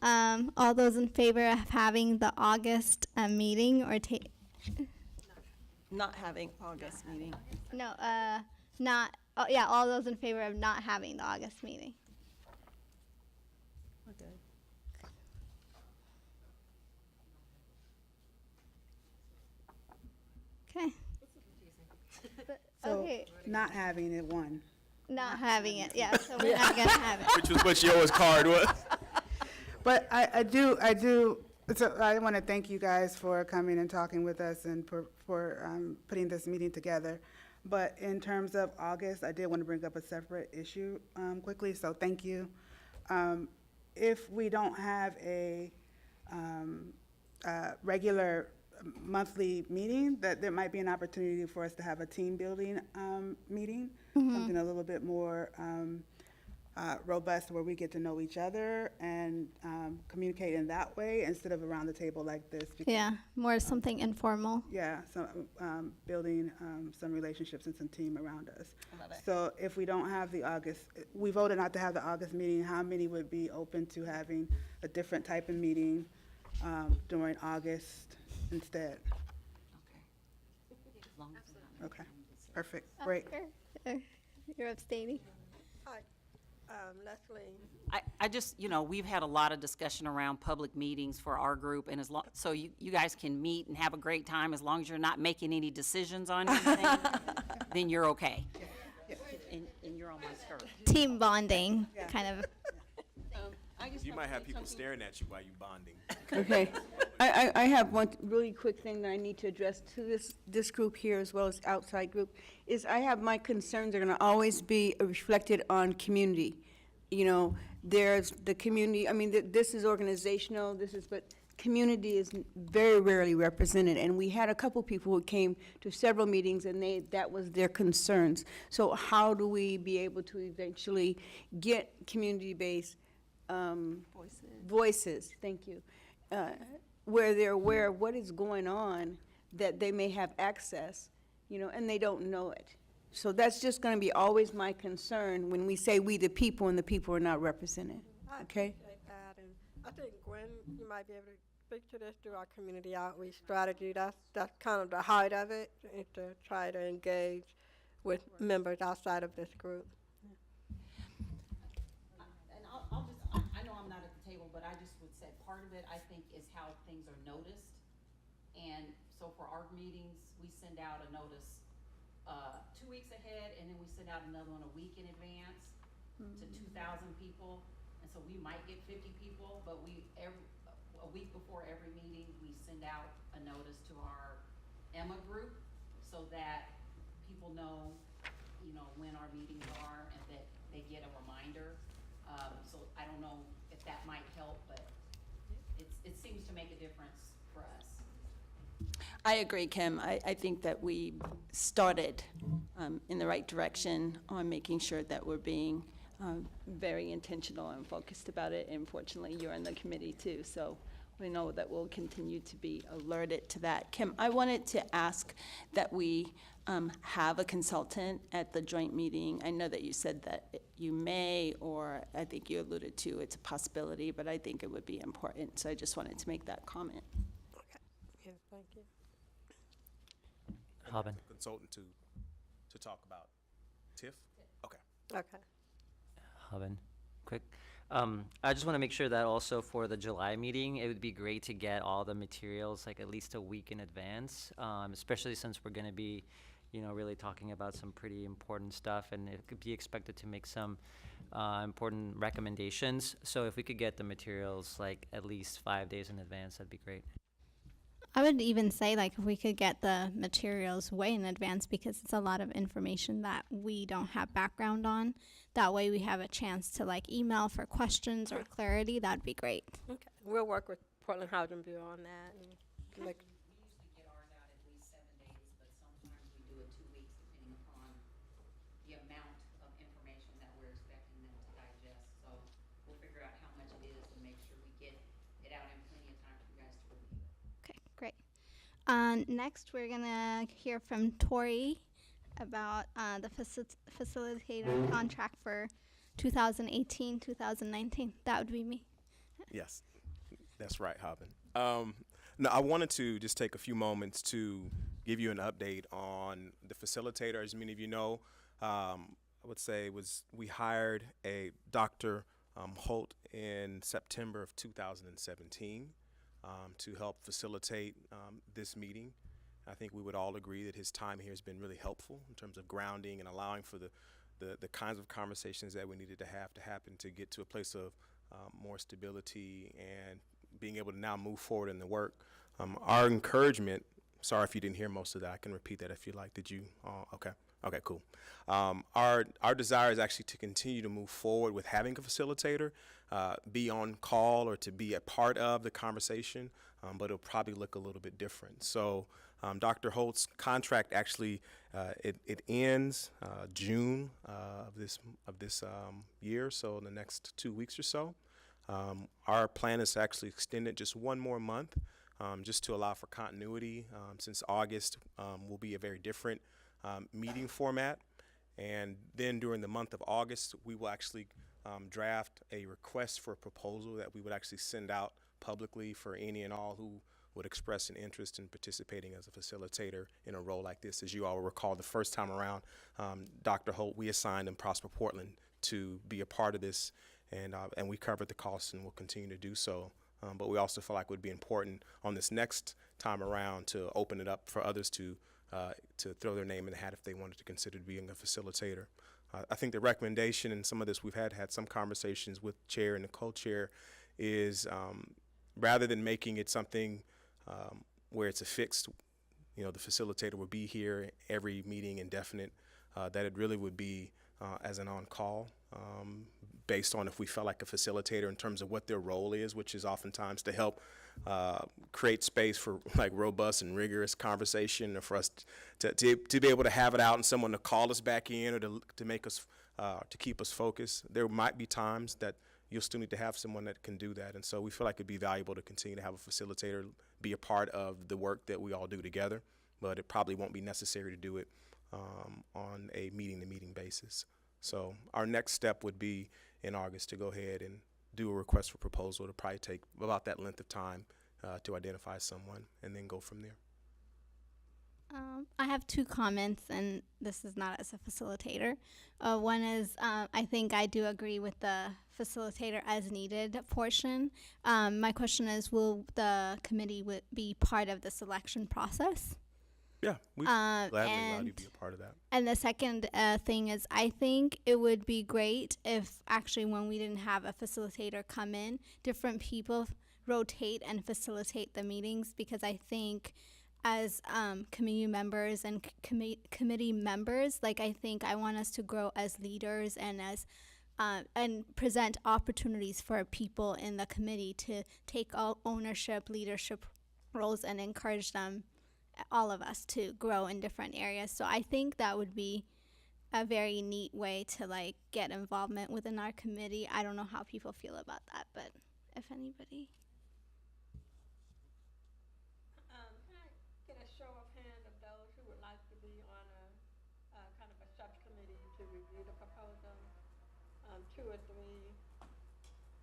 all those in favor of having the August meeting or Not having August meeting. no, not, oh, yeah, all those in favor of not having the August meeting. Okay. Okay. So Okay, not having it won. not having it, yeah, so we're not gonna have it. Which was what yours card was. But I do, so I want to thank you guys for coming and talking with us and for putting this meeting together. But in terms of August, I did want to bring up a separate issue quickly, so thank you. If we don't have a regular monthly meeting, that there might be an opportunity for us to have a team building meeting, something a little bit more robust where we get to know each other and communicate in that way instead of around the table like this. because- Yeah, more something informal. Yeah, so building some relationships and some team around us. Love it. So if we don't have the August, we voted not to have the August meeting, how many would be open to having a different type of meeting during August instead? Okay. As long as we're not- Okay, perfect, great. You're abstaining. Leslie. I just, we've had a lot of discussion around public meetings for our group, and so you guys can meet and have a great time, as long as you're not making any decisions on anything, then you're okay. And you're on my skirt. Team bonding, kind of. You might have people staring at you while you're bonding. Okay. I have one really quick thing that I need to address to this group here as well as outside group, is I have my concerns are gonna always be reflected on community. There's the community, this is organizational, but community is very rarely represented. And we had a couple people who came to several meetings and that was their concerns. So how do we be able to eventually get community-based voices, thank you, where they're aware of what is going on, that they may have access, and they don't know it. So that's just going to be always my concern when we say we the people and the people are not represented, okay? And I think, Gwen, you might be able to speak to this through our community outreach strategy. That's kind of the heart of it, is to try to engage with members outside of this group. And I know I'm not at the table, but I just would say part of it, I think, is how things are noticed. And so for our meetings, we send out a notice 2 weeks ahead, and then we send out another one a week in advance to 2,000 people. And so we might get 50 people, but a week before every meeting, we send out a notice to our Emma group so that people know, when our meetings are and that they get a reminder. So I don't know if that might help, but it seems to make a difference for us. I agree, Kim. I think that we started in the right direction on making sure that we're being very intentional and focused about it. And fortunately, you're in the committee too, so we know that we'll continue to be alerted to that. Kim, I wanted to ask that we have a consultant at the joint meeting. I know that you said that you may, or I think you alluded to it's a possibility, but I think it would be important. So I just wanted to make that comment. Okay. Yes, thank you. Haben. Consultant to talk about TIF? Okay. Okay. Haben, quick. I just want to make sure that also for the July meeting, it would be great to get all the materials like at least a week in advance, especially since we're going to be, really talking about some pretty important stuff, and it could be expected to make some important recommendations. So if we could get the materials like at least 5 days in advance, that'd be great. I would even say like if we could get the materials way in advance, because it's a lot of information that we don't have background on. That way we have a chance to like email for questions or clarity. That'd be great. Okay, we'll work with Portland Housing Bureau on that. And make, We usually get ours out at least 7 days, but sometimes we do it 2 weeks depending upon the amount of information that we're expecting them to digest. So we'll figure out how much it is and make sure we get it out in plenty of time for you guys to review it. Okay, great. Next, we're gonna hear from Tori about the facilitator contract for 2018-2019. That would be me. Yes, that's right, Hobbin. No, I wanted to just take a few moments to give you an update on the facilitator. As many of you know, I would say we hired a Dr. Holt in September of 2017 to help facilitate this meeting. I think we would all agree that his time here has been really helpful in terms of grounding and allowing for the kinds of conversations that we needed to have to happen to get to a place of more stability and being able to now move forward in the work. Our encouragement, sorry if you didn't hear most of that, I can repeat that if you like. Did you? Okay, cool. Our desire is actually to continue to move forward with having a facilitator, be on call or to be a part of the conversation, but it'll probably look a little bit different. So Dr. Holt's contract actually, it ends June of this year, so in the next 2 weeks or so. Our plan is to actually extend it just one more month, just to allow for continuity, since August will be a very different meeting format. And then during the month of August, we will actually draft a request for a proposal that we would actually send out publicly for any and all who would express an interest in participating as a facilitator in a role like this. As you all recall, the first time around, Dr. Holt, we assigned him Prosper Portland to be a part of this, and we covered the costs and will continue to do so. But we also feel like it would be important on this next time around to open it up for others to throw their name in the hat if they wanted to consider being a facilitator. I think the recommendation, and some of this we've had some conversations with chair and the co-chair, is rather than making it something where it's a fixed, the facilitator would be here every meeting indefinite, that it really would be as an on-call, based on if we felt like a facilitator in terms of what their role is, which is oftentimes to help create space for like robust and rigorous conversation, or for us to be able to have it out and someone to call us back in, or to make us to keep us focused. There might be times that you'll still need to have someone that can do that, and so we feel like it'd be valuable to continue to have a facilitator be a part of the work that we all do together, but it probably won't be necessary to do it on a meeting-to-meeting basis. So our next step would be in August to go ahead and do a request for proposal. It'll probably take about that length of time to identify someone, and then go from there. I have two comments, and this is not as a facilitator. One is I think I do agree with the facilitator as needed portion. My question is, will the committee be part of the selection process? Yeah, we'd gladly allow you to be a part of that. And the second thing is, I think it would be great if actually when we didn't have a facilitator come in, different people rotate and facilitate the meetings, because I think as community members and committee members, I think I want us to grow as leaders and as and present opportunities for people in the committee to take ownership, leadership roles, and encourage them, all of us, to grow in different areas. So I think that would be a very neat way to get involvement within our committee. I don't know how people feel about that, but if anybody. Can I get a show of hands of those who would like to be on a kind of a subcommittee to review the proposal? 2 or 3.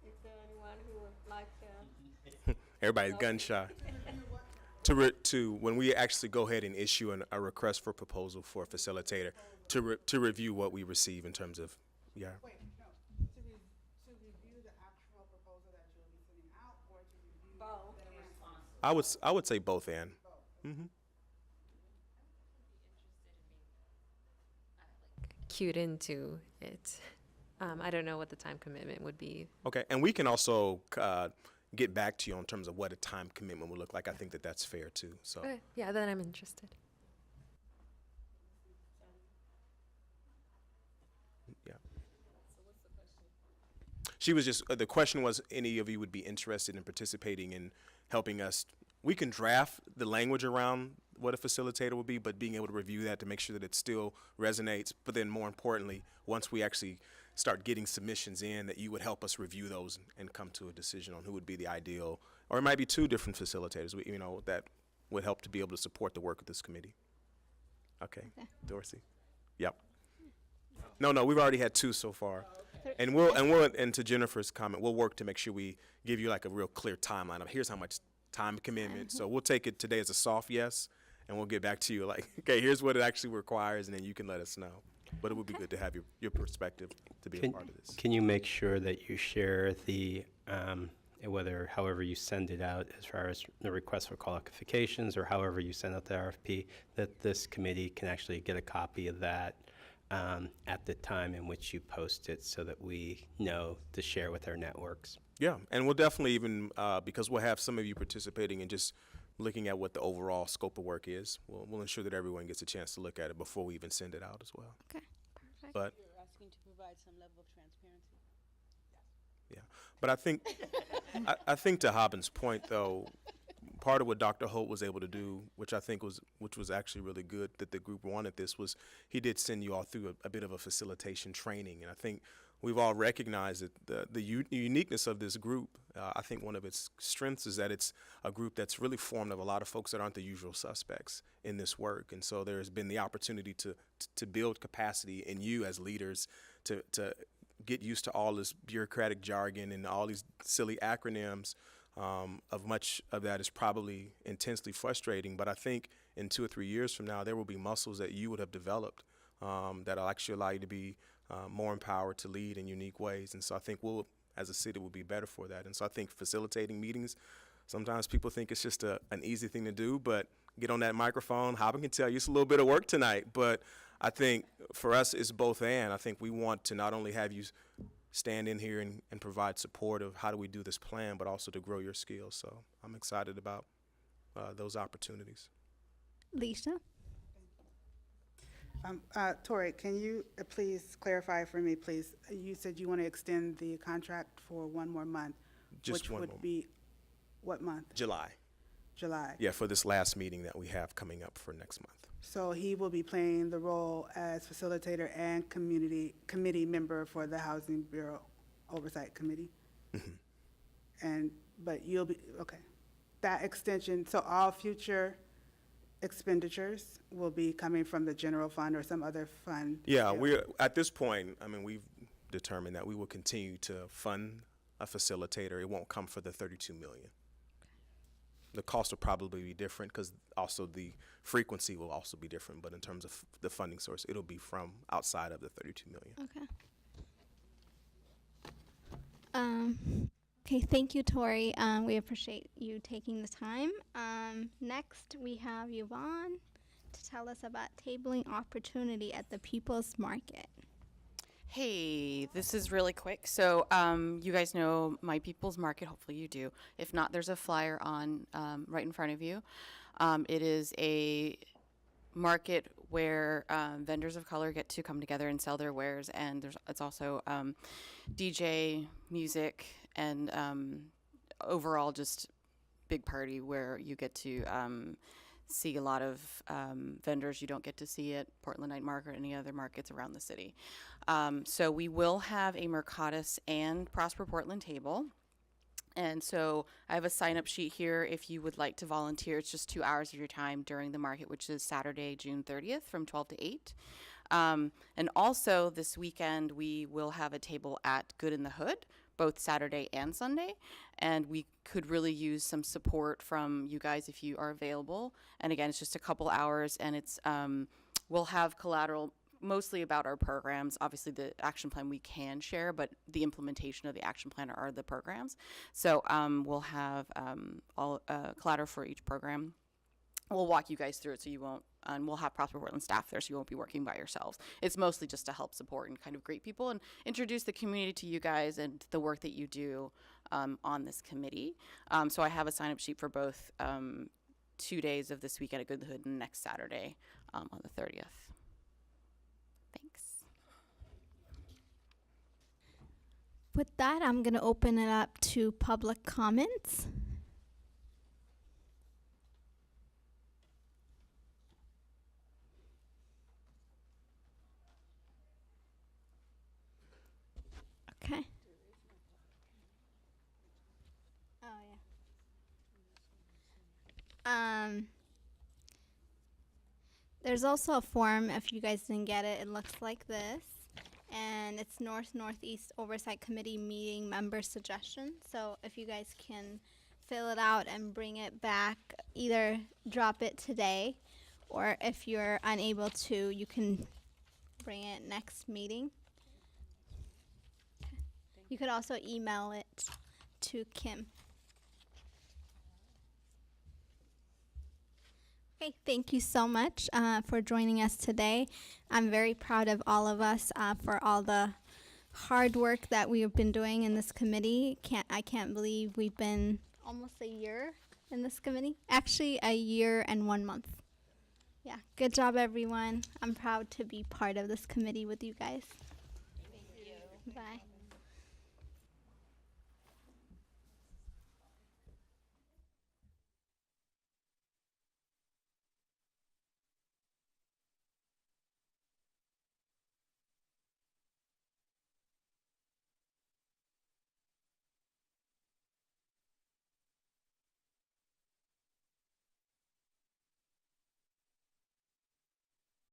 Is there anyone who would like to? Everybody's gun shy. To when we actually go ahead and issue a request for proposal for a facilitator to review what we receive in terms of, yeah. Wait, no, to review the I would say both and. Cued into it. I don't know what the time commitment would be. Okay, and we can also get back to you in terms of what a time commitment would look like. I think that that's fair too. So Okay, yeah, then I'm interested. yeah. She was just, the question was, any of you would be interested in participating in helping us? We can draft the language around what a facilitator would be, but being able to review that to make sure that it still resonates. But then more importantly, once we actually start getting submissions in, that you would help us review those and come to a decision on who would be the ideal, or it might be two different facilitators, that would help to be able to support the work of this committee. Okay. Dorsey? Yep. No, we've already had two so far. And and to Jennifer's comment, we'll work to make sure we give you like a real clear timeline of here's how much time commitment. So we'll take it today as a soft yes, and we'll get back to you like, okay, here's what it actually requires, and then you can let us know. But it would be good to have your perspective to be a part of this. Can you make sure that you share the, however you send it out as far as the request for qualifications or however you send out the RFP, that this committee can actually get a copy of that at the time in which you post it so that we know to share with our networks? Yeah, and we'll definitely even, because we'll have some of you participating and just looking at what the overall scope of work is, we'll ensure that everyone gets a chance to look at it before we even send it out as well. Okay, perfect. But You're asking to provide some level of transparency. yeah, but I think to Hobbin's point though, part of what Dr. Holt was able to do, which was actually really good that the group wanted this, was he did send you all through a bit of a facilitation training, and I think we've all recognized that the uniqueness of this group. I think one of its strengths is that it's a group that's really formed of a lot of folks that aren't the usual suspects in this work, and so there's been the opportunity to build capacity in you as leaders to get used to all this bureaucratic jargon and all these silly acronyms. Of much of that is probably intensely frustrating, but I think in 2 or 3 years from now, there will be muscles that you would have developed that'll actually allow you to be more empowered to lead in unique ways. And so I think we'll, as a city, will be better for that. And so I think facilitating meetings, sometimes people think it's just an easy thing to do, but get on that microphone. Hobbin can tell you it's a little bit of work tonight, but I think for us, it's both and. I think we want to not only have you stand in here and provide support of how do we do this plan, but also to grow your skills. So I'm excited about those opportunities. Lisa? Tori, can you please clarify for me, please? You said you want to extend the contract for one more month. Just which one would more. be what month? July. July. Yeah, for this last meeting that we have coming up for next month. So he will be playing the role as facilitator and committee member for the Housing Bureau Oversight Committee? But you'll be, okay. That extension, so all future expenditures will be coming from the general fund or some other fund? Yeah, we're at this point, we've determined that we will continue to fund a facilitator. It won't come for the $32 million. The cost will probably be different because also the frequency will also be different. But in terms of the funding source, it'll be from outside of the $32 million. Okay. Okay, thank you, Tori. We appreciate you taking the time. Next, we have Yvonne to tell us about tabling opportunity at the People's Market. Hey, this is really quick. So you guys know My People's Market. Hopefully you do. If not, there's a flyer on right in front of you. It is a market where vendors of color get to come together and sell their wares, and it's also DJ, music, and overall just big party where you get to see a lot of vendors you don't get to see at Portland Night Market or any other markets around the city. So we will have a Mercatus and Prosper Portland table. And so I have a sign-up sheet here if you would like to volunteer. It's just 2 hours of your time during the market, which is Saturday, June 30th from 12 to 8. And also this weekend, we will have a table at Good in the Hood, both Saturday and Sunday. And we could really use some support from you guys if you are available. And again, it's just a couple hours, and it's we'll have collateral mostly about our programs. Obviously, the action plan we can share, but the implementation of the action plan are the programs. So we'll have all collateral for each program. We'll walk you guys through it so you won't, and we'll have Prosper Portland staff there so you won't be working by yourselves. It's mostly just to help support and kind of greet people and introduce the community to you guys and the work that you do on this committee. So I have a sign-up sheet for both 2 days of this week at a Good Hood and next Saturday on the 30th. Thanks. With that, I'm going to open it up to public comments. Okay. Oh, yeah. There's also a form, if you guys didn't get it, it looks like this. And it's Northeast Oversight Committee meeting member suggestion. So if you guys can fill it out and bring it back, either drop it today, or if you're unable to, you can bring it next meeting. You could also email it to Kim. Okay, thank you so much for joining us today. I'm very proud of all of us for all the hard work that we have been doing in this committee. I can't believe we've been almost a year in this committee. Actually, a year and 1 month. Yeah, good job, everyone. I'm proud to be part of this committee with you guys. Thank you. Bye.